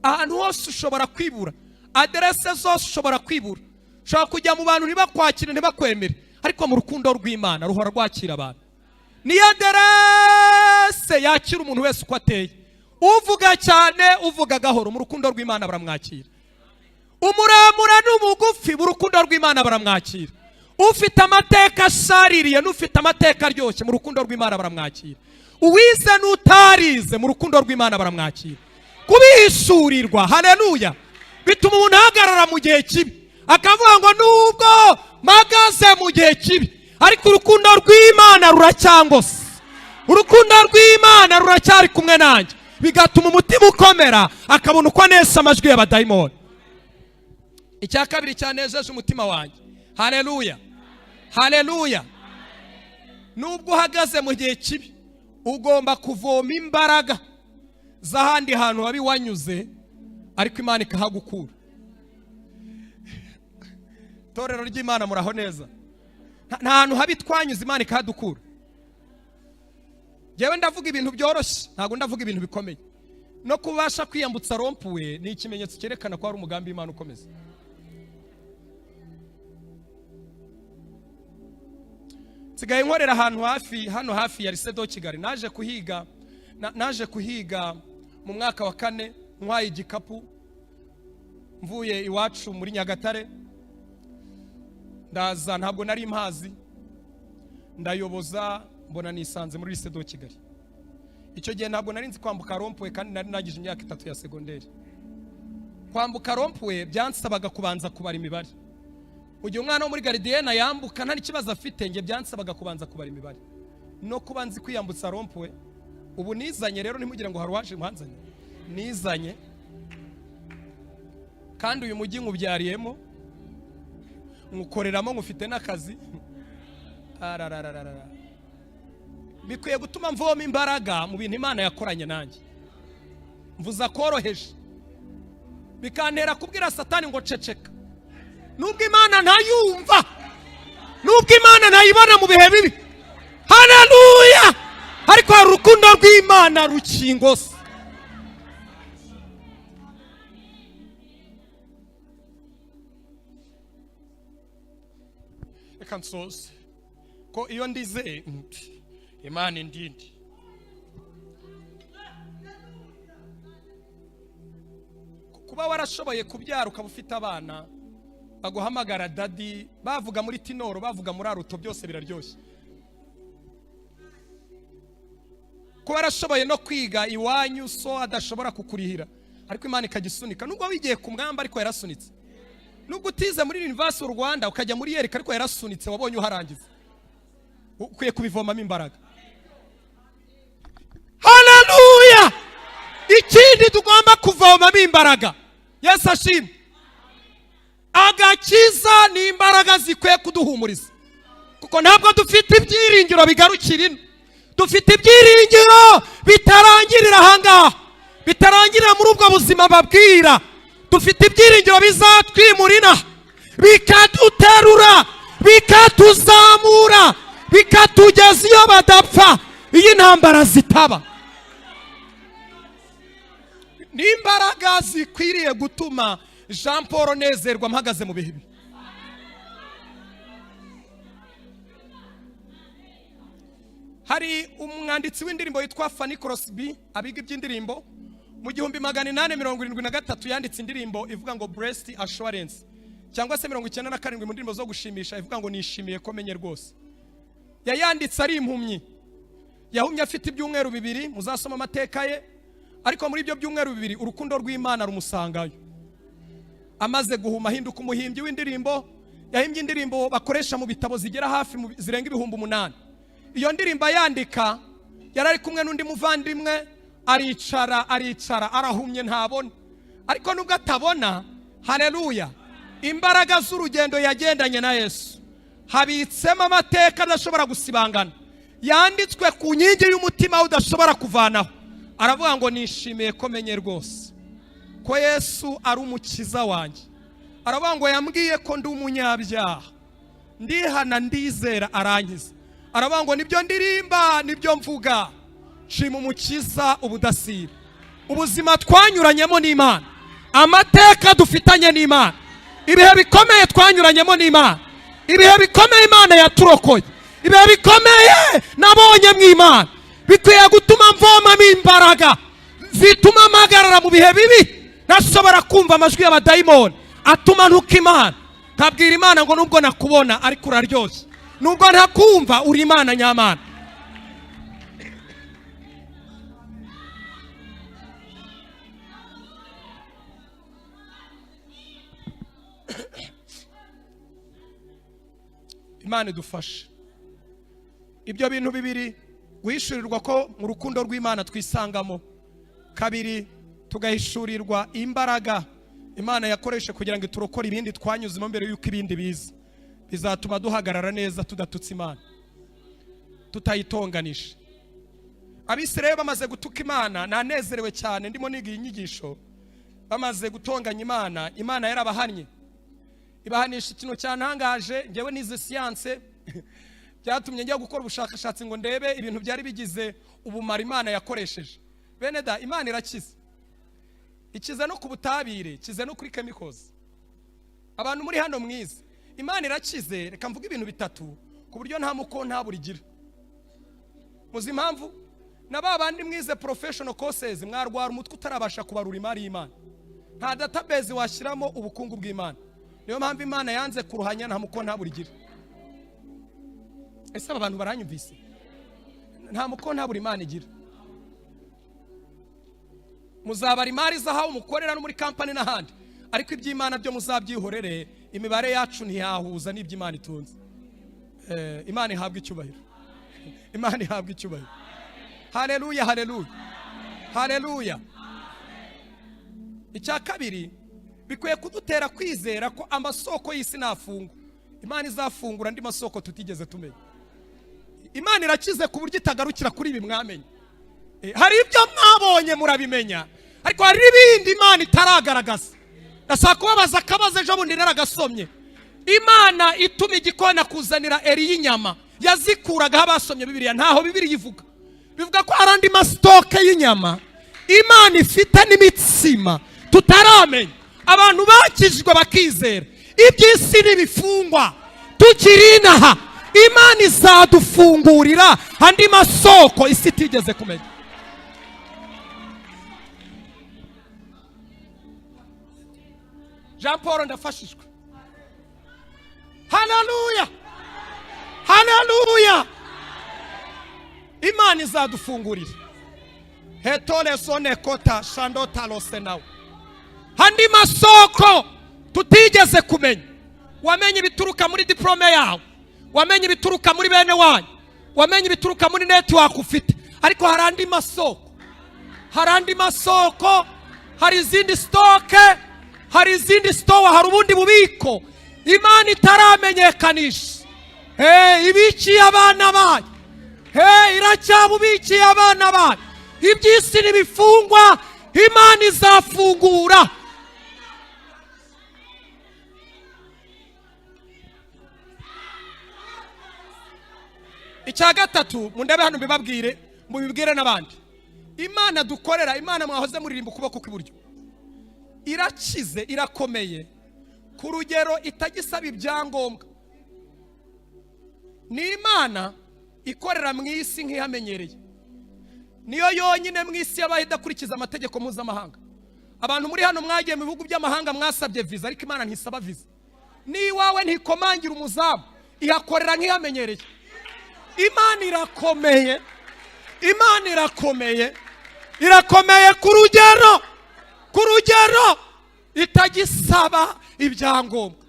Ahantu hose ushobora kwibura, aderese zose ushobora kwibura, ushobora kujya mu bantu ntibakwakire ntibakwemere, ariko mu rukundo rw'Imana ruhora rwakira abantu. Niyo aderese yakira umuntu wese uko ateye, uvuga cyane uvuga gahoro, mu rukundo rw'Imana baramwakira. Umuremure n'umugufi mu rukundo rw'Imana baramwakira. Ufite amateka ashaririye n'ufite amateka aryoshye mu rukundo rw'Imana baramwakira. Uwize n'utarize mu rukundo rw'Imana baramwakira. Kubihishurirwa, haleluya, bituma umuntu ahagarara mu gihe kibi akavuga ngo nubwo mpagaze mu gihe kibi ariko urukundo rw'Imana ruracyangose, urukundo rw'Imana ruracyari kumwe nanjye, bigatuma umutima ukomera akabona uko anesa amajwi y'abadayimoni. Icya kabiri cyanejeje umutima wanjye, haleluya haleluya, nubwo uhagaze mu gihe kibi ugomba kuvoma imbaraga z'ahandi hantu habi wanyuze, ariko Imana ikahagukura. Torero ry'Imana muraho neza, nta hantu habi twanyuze Imana ikahadukura. Jewe ndavuga ibintu byoroshye, ntabwo ndavuga ibintu bikomeye. No kubasha kwiyambutsa rompuwe ni ikimenyetso cyerekana ko ari umugambi w'Imana ukomeza. Sigaye nkorera ahantu hano hafi ya Lisedo Kigali. Naje kuhiga mu mwaka wa 4 ntwaye igikapu mvuye iwacu muri Nyagatare, ndaza ntabwo nari mpazi, ndayoboza mbona nisanze muri Lisedo Kigali. Icyo gihe ntabwo nari nzi kwambuka rompuwe kandi nari nagije imyaka 3 ya segonderi. Kwambuka rompuwe byansabaga kubanza kubara imibare. Mu gihe umwana wo muri Gardien yambuka nta kibazo afite, nge byansabaga kubanza kubara imibare no kubanza kwiyambutsa rompuwe. Ubu nizanye rero, ntimugire ngo haruwaje mwanzanye, nizanye kandi uyu mujyi nkubyariyemo, nkukoreramo, nkufite n'akazi. Bikwiye gutuma mvoma imbaraga mu bintu Imana yakoranye nanjye. Mvuza koroheje bikantera kubwira Satani ngo ceceka, nubwo Imana ntayumva, nubwo Imana ntayibona mu bihe bibi. Haleluya! Ariko hari urukundo rw'Imana rukingose. Reka nsoze ko iyo ndize Imana indindi. Kuba warashoboye kubyara ukaba ufite abana baguhamagara dadi, bavuga muri tinoro, bavuga muri aruto, byose biraryoshye. Kuba warashoboye no kwiga iwanyu so adashobora kukurihira, ariko Imana ikagisunika. Nubwo wigiye ku mwamba ariko yarasunitse. Nubwo utize muri University of Rwanda ukajya muri Yerika ariko yarasunitse, wabonye uharangiza. Ukwiye kubivomamo imbaraga. Haleluya! Ikindi tugomba kuvomamo imbaraga. Yesu ashimwe. Agakiza ni imbaraga zikwiye kuduhumuriza, kuko ntabwo dufite ibyiringiro bigarukira ino. Dufite ibyiringiro bitarangirira ahangaha, bitarangirira muri ubwo buzima babwira. Dufite ibyiringiro bizatwimurira, bikaduterura, bikatuzamura, bikatugeza iyo badapfa, iyi ntambara zitaba. Ni imbaraga zikwiriye gutuma Jean Paul nezerwa mpagaze mu bihe. Hari umwanditsi w'indirimbo yitwa Fanny Crosby, abiga iby'indirimbo, mu 1873 yanditse indirimbo ivuga ngo Breast Assurance, cyangwa se 97 mu ndirimbo zo gushimisha ivuga ngo nishimiye ko menye rwose. Yayanditse ari impumyi, yahumye afite ibyumweru 2, muzasoma amateka ye, ariko muri ibyo byumweru 2 urukundo rw'Imana rumusangayo. Amaze guhuma hinduka umuhimbyi w'indirimbo, yahimbye indirimbo bakoresha mu bitabo zigera hafi zirenga 8,000. Iyo ndirimbo yandika yarari kumwe n'undi muvandimwe, aricara arahumye ntabona. Ariko nubwo atabona, haleluya, imbaraga z'urugendo yagendanye na Yesu habitsemo amateka adashobora gusibangana, yanditswe ku nkingi y'umutima udashobora kuvanaho. Aravuga ngo nishimiye ko menye rwose ko Yesu ari umukiza wanjye. Aravuga ngo yambwiye ko ndi umunyabyaha, ndihana ndizera arankiza. Aravuga ngo nibyo ndirimba, nibyo mvuga, nshima umukiza ubudasira. Ubuzima twanyuranyemo n'Imana, amateka dufitanye n'Imana, ibihe bikomeye twanyuranyemo n'Imana, ibihe bikomeye Imana yaturokoye, ibihe bikomeye nabonye mw'Imana, bikwiye gutuma mvomamo imbaraga zituma mpagarara mu bihe bibi. Nashobora kumva amajwi y'abadayimoni atuma ntuka Imana, nkabwira Imana ngo nubwo nakubona ariko uraryoshye, nubwo ntakumva uri Imana nyamana. Imana idufashe. Ibyo bintu bibiri, guhishurirwa ko mu rukundo rw'Imana twisangamo, kabiri tugahishurirwa imbaraga Imana yakoreshe kugira ngo turokore ibindi twanyuzemo mbere yuko ibindi biza, bizatuma duhagarara neza tudatutse Imana, tutayitonganisha. Abisirayeli bamaze gutuka Imana, nanezerewe cyane ndimo niga inyigisho. Bamaze gutonganya Imana, Imana yarabahannye, ibahanisha ikintu cyantangaje. Ngewe nize siyanse byatumye njya gukora ubushakashatsi ngo ndebe ibintu byari bigize ubumara Imana yakoresheje. Bene da, Imana irakiza. Ikiza no ku butabire, kiza no kuri chemicals. Abantu muri hano mwize, Imana irakize. Reka mvuga ibintu bitatu ku buryo nta muko nta burigira. Muzi impamvu? Na babandi mwize professional courses mwarwara umutwe utarabasha kubarura imari y'Imana. Nta database washyiramo ubukungu bw'Imana. Niyo mpamvu Imana yanze kuruhanya nta muko nta burigira. Ese abantu baranyumvise? Nta muko nta buri Imana igira. Muzabara imari zahawe mukorera no muri company n'ahandi, ariko iby'Imana byo muzabyihorere. Imibare yacu ntiyahuza n'iby'Imana itunze. Imana ihabwa icyubahiro. Imana ihabwa icyubahiro. Haleluya, haleluya, haleluya. Icya kabiri, bikwiye kudutera kwizera ko amasoko y'isi nafungu, Imana izafungura andi masoko tutigeze tumenya. Imana irakize ku buryo itagarukira kuri ibi mwamenye. Hari ibyo mwabonye murabimenya, ariko hari ibindi Imana itaragaragaza. Ndashaka kubabaza akabazo ejo bundi naragasomye. Imana ituma igikona kuzanira eri y'inyama, yazikuragaho abasomye Bibiliya, ntaho Bibiliya ivuga. Bivuga ko hari andi masitoke y'inyama Imana ifite n'imitsima tutaramenya. Abantu bakijwe bakizera, iby'isi n'ibifungwa tukiri inaha, Imana izadufungurira andi masoko isi itigeze kumenya. Jean Paul ndafashishwe. Haleluya, haleluya. Imana izadufungurira. Hetole sone kota shandota losenawe. Handi masoko tutigeze kumenya. Wamenye ibituruka muri diplome yawe, wamenye ibituruka muri bene wanyu, wamenye ibituruka muri network ufite, ariko hari andi masoko. Hari andi masoko, hari izindi stoke, hari izindi store, hari ubundi bubiko Imana itaramenyekanisha. Ibiki abana bayo, iracyabubikiye abana bayo. Iby'isi n'ibifungwa Imana izafungura. Icya gatatu, mundebe hano mbibabwire, mubibwire n'abandi. Imana dukorera, Imana mwahoze muririmba ukuboko kw'iburyo, irakize, irakomeye ku rugero itagisaba ibyangombwa. Ni Imana ikorera mu isi nk'ihamenyereye. Niyo yonyine mu isi yabaye idakurikiza amategeko mpuzamahanga. Abantu muri hano mwagiye mu bihugu by'amahanga mwasabye visa, ariko Imana ntisaba visa. Ni wawe ntikomangira umuzamu, ihakorera nk'ihamenyereye. Imana irakomeye, Imana irakomeye, irakomeye ku rugero itagisaba ibyangombwa.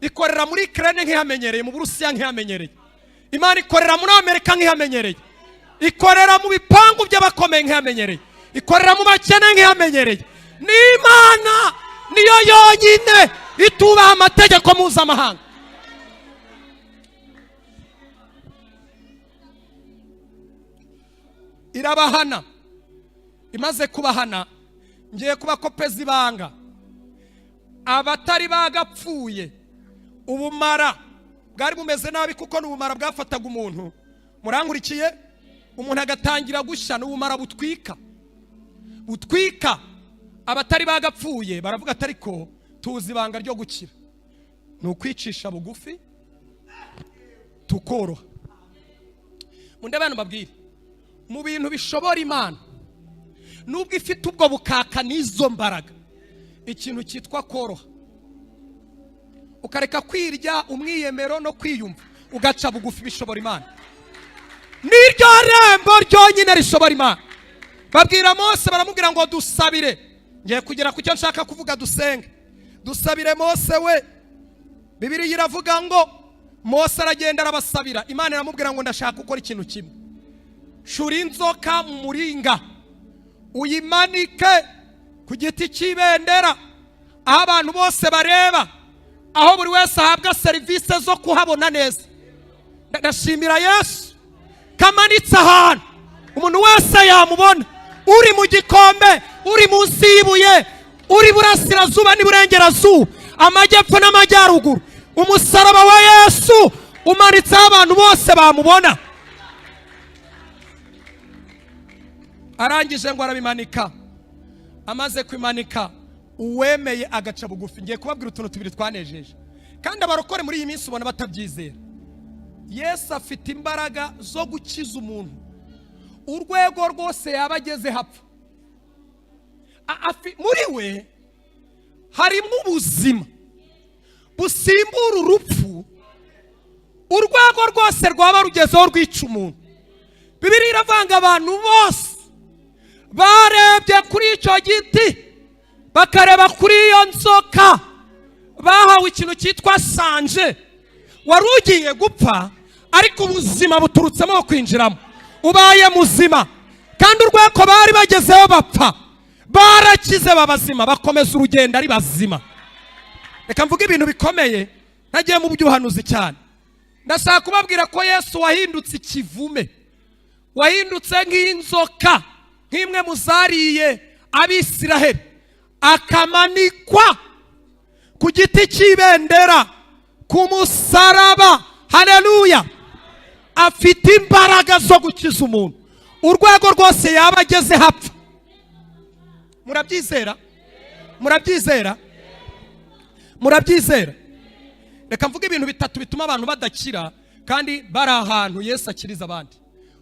Ikorera muri Ukraine nk'ihamenyereye, mu Burusiya nk'ihamenyereye. Imana ikorera muri Amerika nk'ihamenyereye. Ikorera mu bipangu by'abakomeye nk'ihamenyereye. Ikorera mu bakene nk'ihamenyereye. Ni Imana niyo yonyine itubaha amategeko mpuzamahanga. Irabahana. Imaze kubahana, ngiye kubakopeza ibanga. Abatari bagapfuye, ubumara bwari bumeze nabi, kuko n'ubumara bwafataga umuntu. Murangurikiye? Umuntu agatangira gushya, n'ubumara butwika. Abatari bagapfuye baravuga ati ariko tuzi ibanga ryo gukira, ni ukwicisha bugufi tukoroha. Munde abantu babwire, mu bintu bishobora Imana, nubwo ifite ubwo bukaka n'izo mbaraga, ikintu cyitwa koroha. Ukareka kwirya umwiyemero no kwiyumva, ugaca bugufi, bishobora Imana. Niryo rembo ryonyine rishobora Imana. Babwira Mose, baramubwira ngo dusabire. Ngiye kugera ku cyo nshaka kuvuga, dusenge. Dusabire Mose we. Bibiliya iravuga ngo Mose aragenda arabasabira, Imana iramubwira ngo ndashaka gukora ikintu kimwe. Shura inzoka mu muringa uyimanike ku giti cy'ibendera, aho abantu bose bareba, aho buri wese ahabwa serivisi zo kuhabona neza. Ndashimira Yesu kamanitse ahantu umuntu wese yamubona, uri mu gikombe, uri munsi y'ibuye, uri burasirazuba n'iburengerazuba, amajyepfo n'amajyaruguru, umusaraba wa Yesu umanitse aho abantu bose bamubona. Arangije ngo arabimanika, amaze kwimanika uwemeye agaca bugufi. Ngiye kubabwira utuntu tubiri twanejeje kandi abarokore muri iyi minsi ubona batabyizera. Yesu afite imbaraga zo gukiza umuntu urwego rwose yaba ageze hapfa. Muri we harimo ubuzima busimbura urupfu, urwego rwose rwaba rugezeho rwica umuntu. Bibiliya iravanga abantu bose barebye kuri icyo giti, bakareba kuri iyo nzoka, bahawe ikintu cyitwa sanje. Wari ugiye gupfa ariko ubuzima buturutsemo kwinjiramo, ubaye muzima. Kandi urwego bari bagezeho bapfa barakize babazima, bakomeza urugendo ari bazima. Reka mvuge ibintu bikomeye ntagiye mu byuhanuzi cyane. Ndashaka kubabwira ko Yesu wahindutse ikivume, wahindutse nk'inzoka, nk'imwe muzariye Abisiraheli, akamanikwa ku giti cy'ibendera, ku musaraba. Haleluya! Afite imbaraga zo gukiza umuntu urwego rwose yaba ageze hapfa. Murabyizera? Murabyizera? Murabyizera? Reka mvuge ibintu bitatu bituma abantu badakira kandi bari ahantu Yesu akiriza abandi,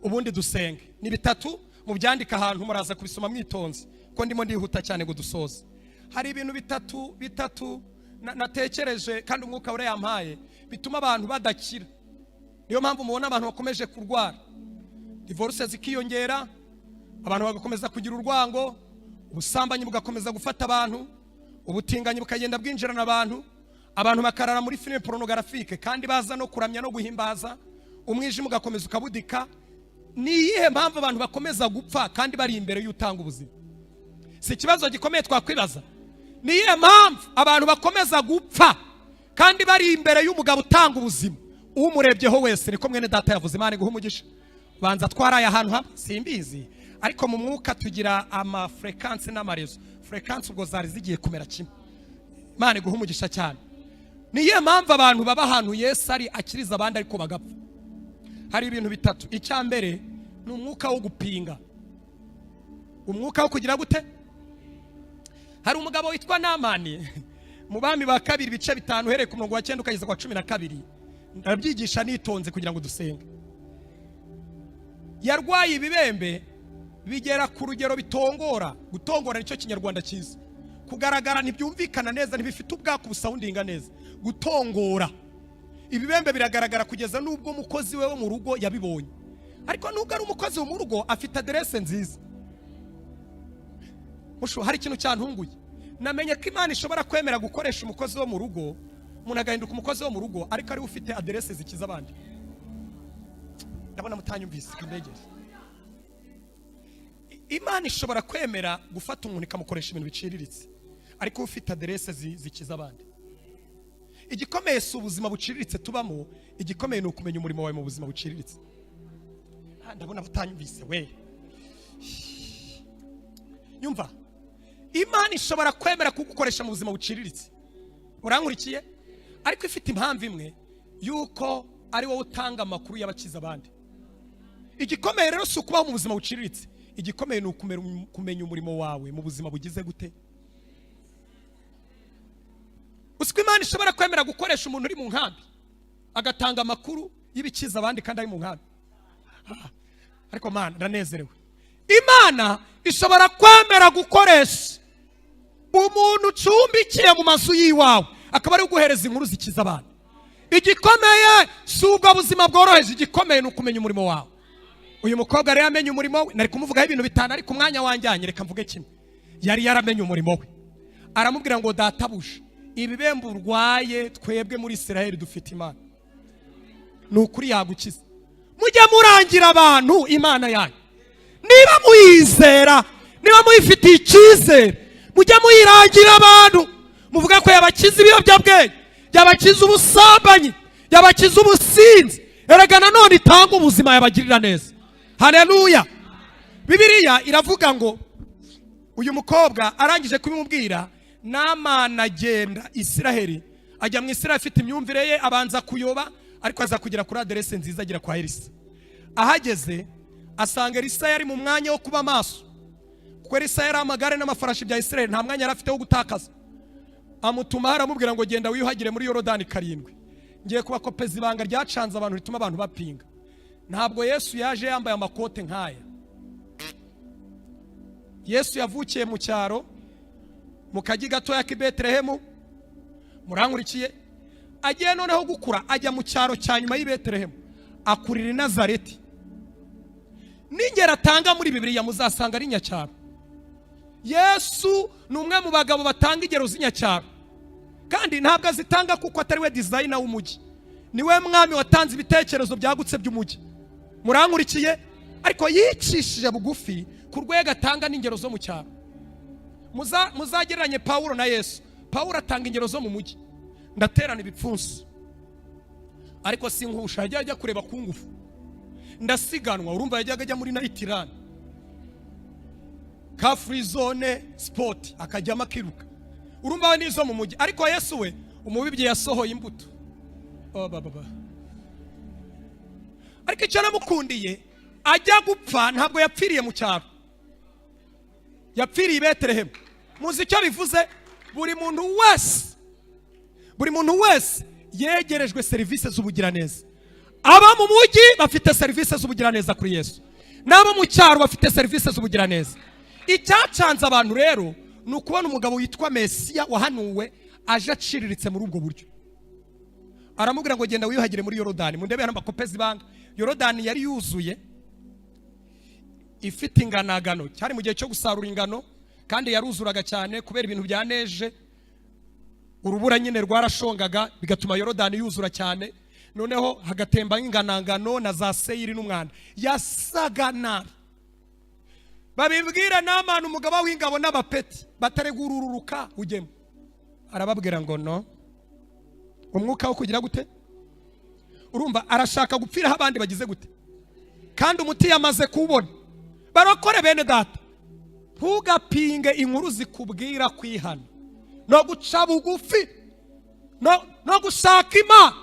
ubundi dusenge. Ni bitatu, mu byandika ahantu muraza kubisoma mwitonze ko ndimo ndihuta cyane ngo dusoze. Hari ibintu bitatu natekereje kandi umwuka ure yampaye bituma abantu badakira. Niyo mpamvu mubona abantu bakomeje kurwara, divorce zikiyongera, abantu bagakomeza kugira urwango, ubusambanyi bugakomeza gufata abantu, ubutinganyi bukagenda bwinjirana abantu, abantu bakarara muri filime pornographique kandi baza no kuramya no guhimbaza, umwijima ugakomeza ukabudika. Ni iyihe mpamvu abantu bakomeza gupfa kandi bari imbere y'utanga ubuzima? Si ikibazo gikomeye twakwibaza? Ni iyihe mpamvu abantu bakomeza gupfa kandi bari imbere y'umugabo utanga ubuzima? Umurebyeho wese niko mwene data yavuze, Imana iguhe umugisha. Banza twaraye ahantu hamwe simbizi, ariko mu mwuka tugira ama frequency n'amarezo. Frequency ubwo zari zigiye kumera kimwe. Imana iguhe umugisha cyane. Ni iyihe mpamvu abantu baba ahantu Yesu ari akiriza abandi ariko bagapfa? Hari ibintu bitatu. Icya mbere ni umwuka wo gupinga, umwuka wo kugira gute. Hari umugabo witwa Namani mu Bami ba kabiri bice 5 uhereye ku murongo wa 9 ukageza kwa 12. Ndabyigisha nitonze kugira ngo dusenge. Yarwaye ibibembe bigera ku rugero bitongora. Gutongora nicyo kinyarwanda cyiza, kugaragara ntibyumvikana neza, ntibifite ubwako busoundinga neza. Gutongora ibibembe biragaragara kugeza nubwo umukozi we wo mu rugo yabibonye. Ariko nubwo ari umukozi wo mu rugo afite adresse nziza. Hari ikintu cyantunguye, namenye ko Imana ishobora kwemera gukoresha umukozi wo mu rugo, umuntu agahinduka umukozi wo mu rugo ariko ari ufite adresse zikiza abandi. Ndabona mutanyumvise kindegeze. Imana ishobora kwemera gufata umuntu ikamukoresha ibintu biciriritse ariko ufite adresse zikiza abandi. Igikomeye si ubuzima buciriritse tubamo, igikomeye ni ukumenya umurimo wawe mu buzima buciriritse. Ndabona butanyumvise we. Nyumva, Imana ishobora kwemera kugukoresha mu buzima buciriritse, urankurikiye, ariko ifite impamvu imwe yuko ari wowe utanga amakuru y'abakiza abandi. Igikomeye rero si ukubaho mu buzima buciriritse, igikomeye ni ukumenya umurimo wawe mu buzima bugize gute. Usiko Imana ishobora kwemera gukoresha umuntu uri mu nkambi agatanga amakuru y'ibikiza abandi kandi ari mu nkambi. Ariko Mana ndanezerewe, Imana ishobora kwemera gukoresha umuntu ucumbikiye mu mazu yiwawe akaba ari guhereza inkuru zikiza abandi. Igikomeye si ubwo buzima bworoheje, igikomeye ni ukumenya umurimo wawe. Uyu mukobwa rero yamenye umurimo we, nari kumuvugaho ibintu bitanu ariko umwanya wanjyanye, reka mvuge kimwe. Yari yaramenye umurimo we, aramubwira ngo databuje ibibembe urwaye twebwe muri Isiraheli dufite Imana. ni ukuri yagukiza. Mujye murangira abantu imana yanyu, niba muyizera, niba muyifitiye icyizere, mujye muyirangira abantu, muvuga ko yabakiza ibiyobyabwenge, yabakiza ubusambanyi, yabakiza ubusinzi, erega nanone itanga ubuzima, yabagirira neza. Haleluya. Bibiliya iravuga ngo uyu mukobwa arangije kubimubwira, Naamani agenda Isiraheli, ajya mu Isiraheli afite imyumvire ye, abanza kuyoba, ariko aza kugera kuri aderese nziza, agera kwa Elisa. Ahageze asanga Elisa yari mu mwanya wo kuba maso, kuko Elisa yari amagare n'amafarashi bya Isiraheli, nta mwanya yari afite wo gutakaza. Amutuma aramubwira ngo genda wiyuhagire muri Yorodani 7. Ngiye kubakopeza ibanga ryacanze abantu rituma abantu bapinga. Ntabwo Yesu yaje yambaye amakote nkaya. Yesu yavukiye mu cyaro, mu kagi gatoya k'i Betelehemu, murankurikiye, agiye noneho gukura ajya mu cyaro cya nyuma y'i Betelehemu, akurira i Nazareti. N'ingero atanga muri Bibiliya muzasanga ari nyacyaro. Yesu ni umwe mu bagabo batanga ingero z'inyacyaro, kandi ntabwo azitanga kuko atari we designer w'umujyi, niwe mwami watanze ibitekerezo byagutse by'umujyi. Murankurikiye, ariko yicishije bugufi ku rwego atanga n'ingero zo mu cyaro. Muzagereranye Pawulo na Yesu. Pawulo atanga ingero zo mu mujyi, ndaterana ibipfunsi, ariko sinkusha, ajya kureba ku ngufu, ndasiganwa, urumva yajyaga ajya muri Naitirani ka free zone sport, akajyamo akiruka, urumva nizo mu mujyi. Ariko Yesu we umubibye yasohoye imbuto. Baba, ariko icyo namukundiye, ajya gupfa ntabwo yapfiriye mu cyaro, yapfiriye i Betelehemu. Muzi icyo bivuze? Buri muntu wese yegerejwe serivisi z'ubugiraneza. Aba mu mujyi bafite serivisi z'ubugiraneza kuri Yesu, n'abo mu cyaro bafite serivisi z'ubugiraneza. Icyacanze abantu rero ni ukubona umugabo witwa Mesiya wahanuwe aje aciriritse muri ubwo buryo. Aramubwira ngo genda wiyuhagire muri Yorodani. Mundebe hano bakopeza ibanga. Yorodani yari yuzuye, ifite inganagano, cyari mu gihe cyo gusarura ingano, kandi yaruzuraga cyane kubera ibintu byaneje. Urubura nyine rwarashongaga bigatuma Yorodani yuzura cyane, noneho hagatemba inganagano na za Seyiri n'umwanda. Yasaga nabi. Babibwira Naamani umugaba w'ingabo n'abapeti, bataregururuka ujyemo. Arababwira ngo no, umwuka wo kugira gute? Urumva arashaka gupfira aho abandi bagize gute? Kandi umuti yamaze kubona. Barakore bene data, ntugapinge inkuru zikubwira kwihana no guca bugufi, no gushaka Imana,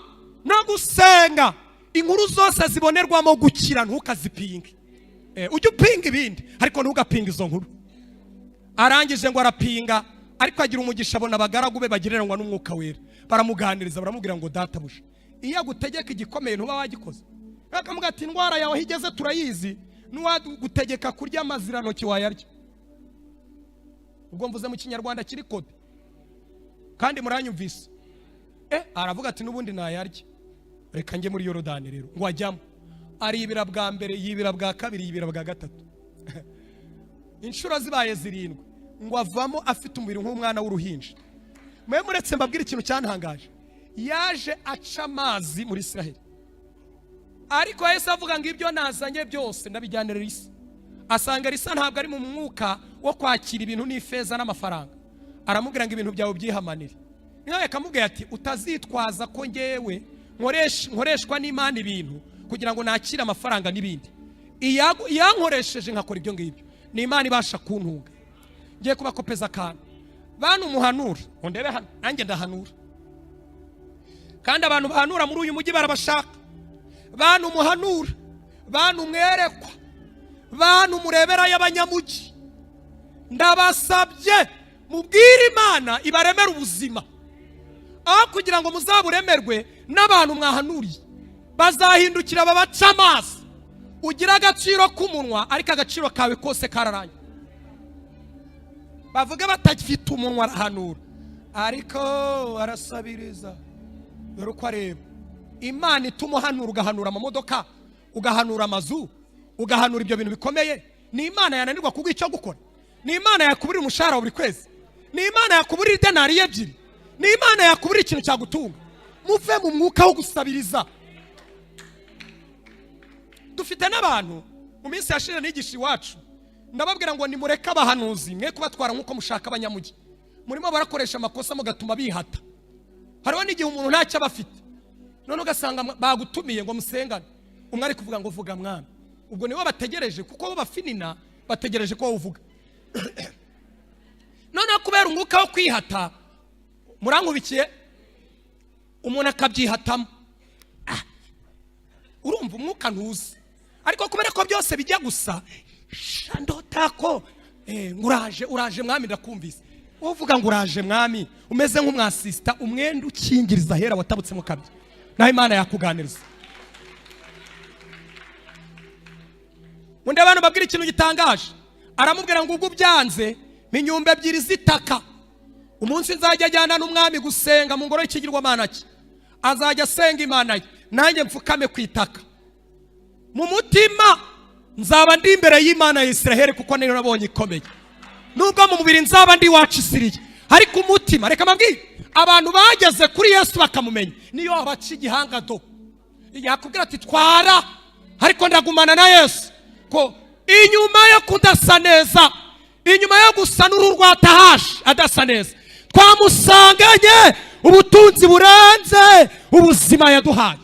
no gusenga. Inkuru zose zibonerwamo gukira ntukazipinge. Ujye upinga ibindi, ariko ntugapinga izo nkuru. Arangije ngo arapinga, ariko agira umugisha, abona abagaragu be bagireranwa n'umwuka wera, baramuganiriza, baramubwira ngo databuja, iyo agutegeka igikomeye ntuba wagikoze. Bakamubwira ati indwara yawe higeze turayizi, nuwagutegeka kurya amazirantoki wayarya. Ubwo mvuze mu Kinyarwanda kiri kode, kandi muranyumvise. Aravuga ati n'ubundi nayarya, reka njye muri Yorodani rero. Ngo ajyamo, aribira bwa mbere, yibira bwa kabiri, yibira bwa gatatu. Inshuro zibaye 7, ngo avamo afite umubiri nk'umwana w'uruhinja. Mwe muretse mbabwira ikintu cyantangaje, yaje aca amazi muri Isiraheli, ariko Yesu avuga ngo ibyo nazanye byose ndabijyanira Elisa. Asanga Elisa ntabwo ari mu mwuka wo kwakira ibintu n'ifeza n'amafaranga. Aramubwira ngo ibintu byawe byihamanire. Niyo yakamubwira ati utazitwaza ko ngewe nkoreshwa n'Imana ibintu kugira ngo nakire amafaranga n'ibindi. Iyankoresheje nkakora ibyo ngibyo, ni Imana ibasha kuntunga. Ngiye kubakopeza akantu. Bantu muhanura, ondebe hano, nanjye ndahanura. Kandi abantu bahanura muri uyu mujyi barabashaka. Bantu muhanura, bantu mwerekwa, bantu murebera y'abanyamujyi, ndabasabye mubwire Imana ibaremera ubuzima, aho kugira ngo muzaburemerwe n'abantu mwahanuriye. Bazahindukira babaca amazi, ugira agaciro k'umunwa, ariko agaciro kawe kose kararanye. Bavuga batagifite umunwa arahanura, ariko arasabiriza. Dore uko areba. Imana ituma uhanura, ugahanura amamodoka, ugahanura amazu, ugahanura ibyo bintu bikomeye. Ni Imana yananirwa kuguha icyo gukora? Ni Imana yakuburira umushahara buri kwezi? Ni Imana yakuburira denari 2? Ni Imana yakuburira ikintu cyagutunga? Muve mu mwuka wo gusabiriza, dufite n'abantu mu minsi yashije nigisha iwacu ndababwira ngo nimureke abahanuzi mwe kubatwara nkuko mushaka abanyamugi, murimo barakoresha amakosa mugatuma bihata. Hariho n'igihe umuntu ntacyo abafite none ugasanga bagutumiye ngo musengane, umwe ari kuvuga ngo vuga mwami, ubwo nibo bategereje kuko bo bafinina bategereje ko uvuga. None kubera umwuka wo kwihata murankubikiye umuntu akabyihatamo, urumva umwuka ntuzi, ariko kubera ko byose bijya gusa ndotako uraje mwami ndakumvise, uvuga ngo uraje mwami umeze nk'umwasista umwenda ukingiriza hera watabutse mu kabye, naho Imana yakuganiriza. Undi abantu babwira ikintu gitangaje, aramubwira ngo ubwo byanze minyumba ebyiri zitaka, umunsi nzajya ajyana n'umwami gusenga mu ngoro y'ikigirwamana cye, azajya asenga Imana ye, nanjye mfukame kwitaka. Mu mutima nzaba ndi imbere y'Imana ya Israheli kuko niyo nabonye ikomeye, nubwo mu mubiri nzaba ndi wacishiriye, ariko umutima reka mabwire abantu bageze kuri Yesu bakamumenya niyo abaca igihanga do yakubwira ati twara, ariko ndagumana na Yesu ko inyuma yo kudasa neza, inyuma yo gusa n'urwatahashi adasa neza, twamusanganye ubutunzi burenze ubuzima yaduhaye.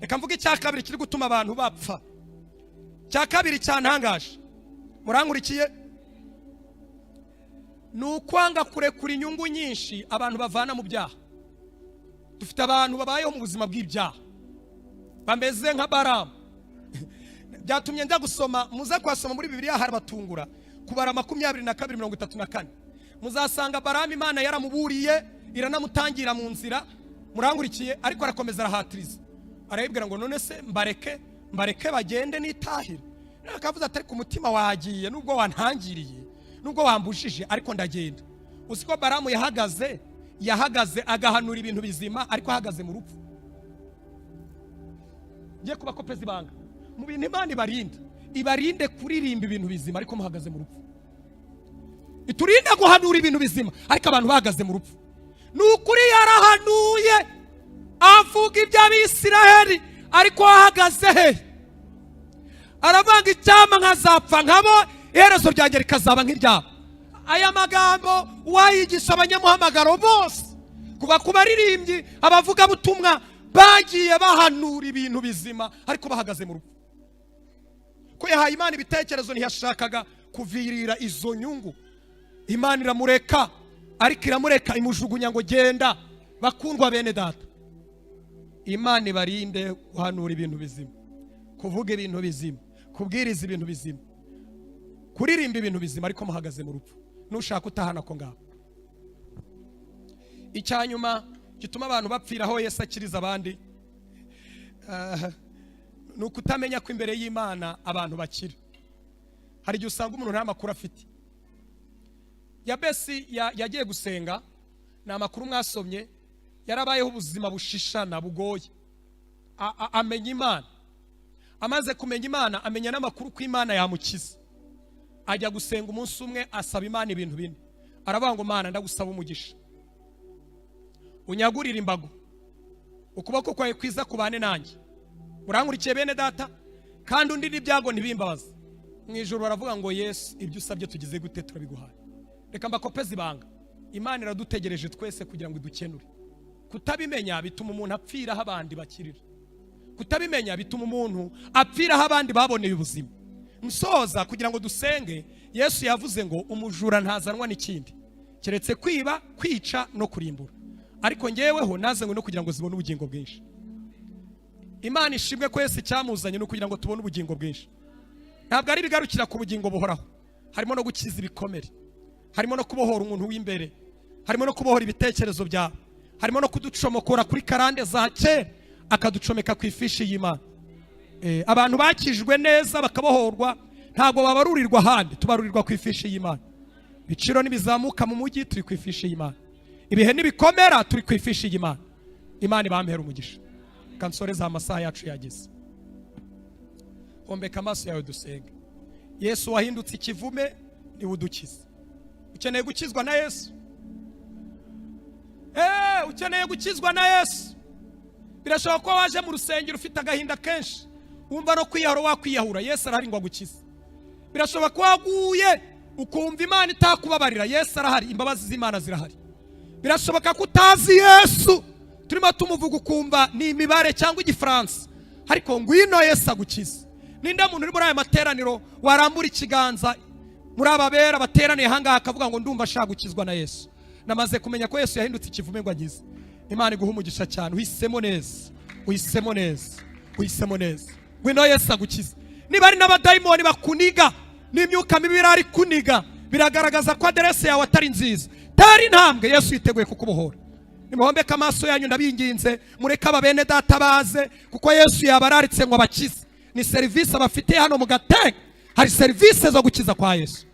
Reka mvuge icya kabiri kiri gutuma abantu bapfa, cya kabiri cyantangaje, murankurikiye, ni ukwanga kurekura inyungu nyinshi abantu bavana mu byaha. Dufite abantu babayeho mu buzima bw'ibyaha bameze nka Baramu. Byatumye njya gusoma, muze kwasoma muri Bibiliya harabatungura kubara 22:34, muzasanga Baramu Imana yaramuburiye iranamutangira mu nzira, murankurikiye, ariko arakomeza arahatiriza, arayibwira ngo none se mbareke bagende nitahire. Akavuze atari ku mutima wagiye, nubwo wantangiriye, nubwo wambujije, ariko ndagenda. Usiko Baramu yahagaze agahanura ibintu bizima, ariko ahagaze mu rupfu. Ngiye kuba ko pezi banga mu bintu Imana ibarinde kuririmba ibintu bizima, ariko muhagaze mu rupfu. Iturinde guhanura ibintu bizima, ariko abantu bahagaze mu rupfu. Nukuri yarahanuye avuga iby'Abisiraheli, ariko ahagaze he? Aravanga icyama nkazapfa nkabo, iherezo ryanjye rikazaba nk'iryabo. Aya magambo wayigisha abanyamuhamagaro bose, kuva ku baririmbyi, abavuga butumwa, bagiye bahanura ibintu bizima, ariko bahagaze mu rupfu. Ko yahaye Imana ibitekerezo ntiyashakaga kuvirira izo nyungu, Imana iramureka, ariko iramureka imujugunya ngo genda. Bakundwa bene data, Imana ibarinde guhanura ibintu bizima, kuvuga ibintu bizima, kubwiriza ibintu bizima, kuririmba ibintu bizima, ariko muhagaze mu rupfu. Nushaka utahana ko ngabo. Icyanyuma gituma abantu bapfiraho Yesu akiriza abandi, nuko utamenya ko imbere y'Imana abantu bakira. Hari igihe usanga umuntu nta makuru afite. Yabesi yagiye gusenga, na makuru mwasomye, yarabayeho ubuzima bushishana bugoye, amenya Imana. Amaze kumenya Imana, amenya n'amakuru ko Imana yamukiza. Ajya gusenga umunsi umwe, asaba Imana ibintu bine. Aravuga ngo Mana ndagusaba umugisha, unyagurira imbago, ukuboko kwawe kwiza kubane nanjye. Murankurikiye bene data, kandi undi n'ibyago ntibimbabaza. Mu ijuru baravuga ngo Yesu ibyo usabye tugize gute turabiguhaye. Reka mbakopeze ibanga, Imana iradutegereje twese kugira ngo idukenure. Kutabimenya bituma umuntu apfira aho abandi bakirira. Kutabimenya bituma umuntu apfira aho abandi baboneye ubuzima. Musoza kugira ngo dusenge, Yesu yavuze ngo umujura ntazanwa n'ikindi keretse kwiba, kwica no kurimbura, ariko ngeweho nazanywe no kugira ngo zibone ubugingo bwinshi. Imana ishimwe ko Yesu cyamuzanye no kugira ngo tubone ubugingo bwinshi. Ntabwo ari bigarukira ku bugingo buhoraho, harimo no gukiza ibikomere, harimo no kubohora umuntu w'imbere, harimo no kubohora ibitekerezo byawe, harimo no kuducomokora kuri karande za kera akaducomeka ku ifishi y'Imana. Abantu bakijwe neza bakabohorwa ntabwo babarurirwa ahandi, tubarurirwa ku ifishi y'Imana. Biciro nibizamuka mu mujyi turi ku ifishi y'Imana, ibihe nibikomera turi ku ifishi y'Imana. Imana ibampera umugisha. Kansoreza amasaha yacu yageze. Hombeka amaso yawe dusenge. Yesu wahindutse ikivume ni udukiza. Ukeneye gukizwa na Yesu? Ukeneye gukizwa na Yesu? Birashoboka ko waje mu rusengero ufite agahinda kenshi, wumva no kwiyahura wakwiyahura, Yesu arahari ngo agukize. Birashoboka ko waguye ukumva Imana itakubabarira, Yesu arahari, imbabazi z'Imana zirahari. Birashoboka ko utazi Yesu, turimo tumuvuga ukumva ni imibare cyangwa igifaransa, ariko ngwino Yesu agukize. Ninde muntu uri muri aya materaniro warambura ikiganza muri ababera bateraniye hangaha akavuga ngo ndumva ashaka gukizwa na Yesu? Namaze kumenya ko Yesu yahindutse ikivume ngo agize. Imana iguha umugisha cyane, uhisemo neza, uhisemo neza, uhisemo neza. Ngwino Yesu agukize. Niba ari n'abadayimoni bakuniga n'imyuka mibi irari kuniga, biragaragaza ko aderese yawe atari nziza. Tari intambwe, Yesu yiteguye kukubohora. Nimuhombeka amaso yanyu ndabinginze, mureke ababene data baze, kuko Yesu yabararitse ngo abakize. Ni serivisi abafite hano mu Gatenga, hari serivisi zo gukiza kwa Yesu.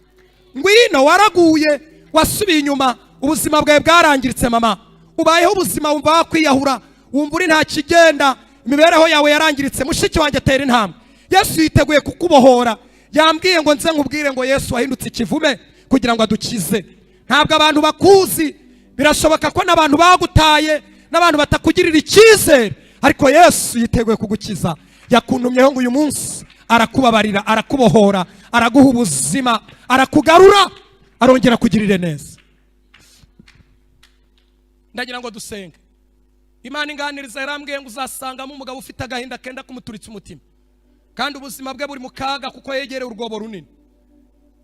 Ngwino waraguye, wasubiye inyuma, ubuzima bwawe bwarangiritse mama, ubayeho ubuzima wumva wakwiyahura, wumva uri nta kigenda, imibereho yawe yarangiritse, mushiki wanjye tera intambwe. Yesu yiteguye kukubohora. Yambwiye ngo nze nkubwire ngo Yesu wahindutse ikivume kugira ngo adukize. Ntabwo abantu bakuzi, birashoboka ko n'abantu bagutaye, n'abantu batakugirira icyizere, ariko Yesu yiteguye kugukiza. Yakuntumyeho ngo uyu munsi arakubabarira, arakubohora, araguha ubuzima, arakugarura, arongera kugirire neza. Ndagira ngo dusenge. Imana inganiriza yarambwiye ngo uzasangamo umugabo ufite agahinda kenda kumuturitsa umutima, kandi ubuzima bwe buri mu kaga kuko yegereye urwobo runini.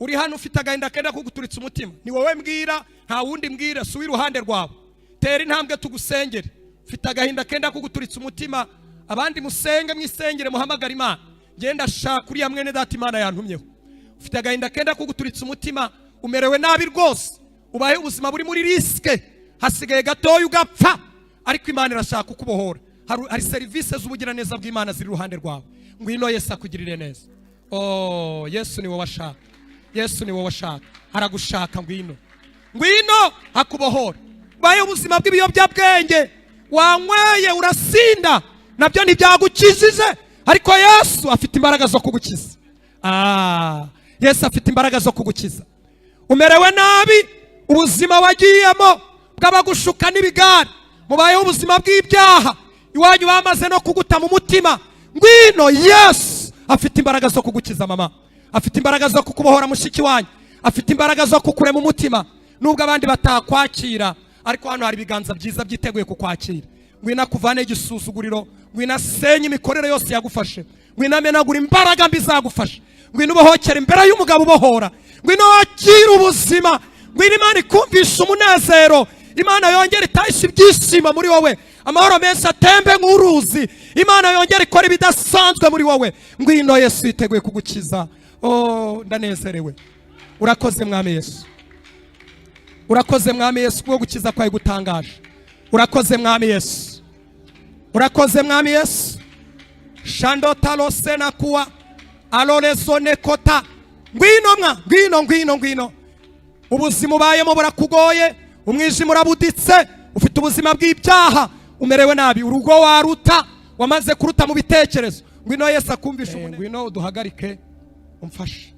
Uri hano ufite agahinda kenda kuguturitsa umutima, ni wowe mbwira, nta wundi mbwira, si iruhande rwawe. Tera intambwe tugusengere. Ufite agahinda kenda kuguturitsa umutima, abandi musenge, mwisengere, muhamagara Imana. Genda shaka uriya mwene data Imana yantumyeho. Ufite agahinda kenda kuguturitsa umutima, umerewe nabi rwose, ubaye ubuzima buri muri riske, hasigaye gatoya ugapfa, ariko Imana irashaka kukubohora. Hari serivisi z'ubugiraneza bw'Imana ziri iruhande rwawe. Ngwino Yesu akugirire neza. Oh, Yesu ni wowe ashaka, Yesu ni wowe ashaka, aragushaka. Ngwino, ngwino akubohora. Ubaye ubuzima bw'ibiyobyabwenge, wanyweye urasinda, nabyo ntibyagukijije, ariko Yesu afite imbaraga zo kugukiza. Yesu afite imbaraga zo kugukiza. Umerewe nabi, ubuzima wagiyemo bw'abagushuka n'ibigari, mubayeho ubuzima bw'ibyaha, iwanyu bamaze no kuguta mu mutima. Ngwino Yesu afite imbaraga zo kugukiza mama, afite imbaraga zo kukubohora mushiki wanyu, afite imbaraga zo kukurema umutima. Nubwo abandi batakwakira, ariko hano hari ibiganza byiza byiteguye kukwakira. Ngwino akuvane igisuzuguriro, ngwino asenye imikorere yose yagufashe, ngwino amenagura imbaraga mbi zagufashe, ngwino ubohokere imbere y'umugabo ubohora, ngwino wakira ubuzima, ngwino Imana ikumvisha umunezero, Imana yongera itahisha ibyishimo muri wowe, amahoro menshi atembe nk'uruzi, Imana yongera ikora ibidasanzwe muri wowe. Ngwino Yesu yiteguye kugukiza. Ndanezerewe. Urakoze Mwami Yesu, urakoze Mwami Yesu, kuko gukiza kwawe gutangaje. Urakoze Mwami Yesu, urakoze Mwami Yesu. Shandota losena kuwa alolezone kota. Ngwino. Ubuzima ubayemo burakugoye, umwijima urabuditse, ufite ubuzima bw'ibyaha, umerewe nabi, urugo waruta, wamaze kuruta mu bitekerezo. Ngwino Yesu akumvisha. Ngwino uduhagarike, umfashe.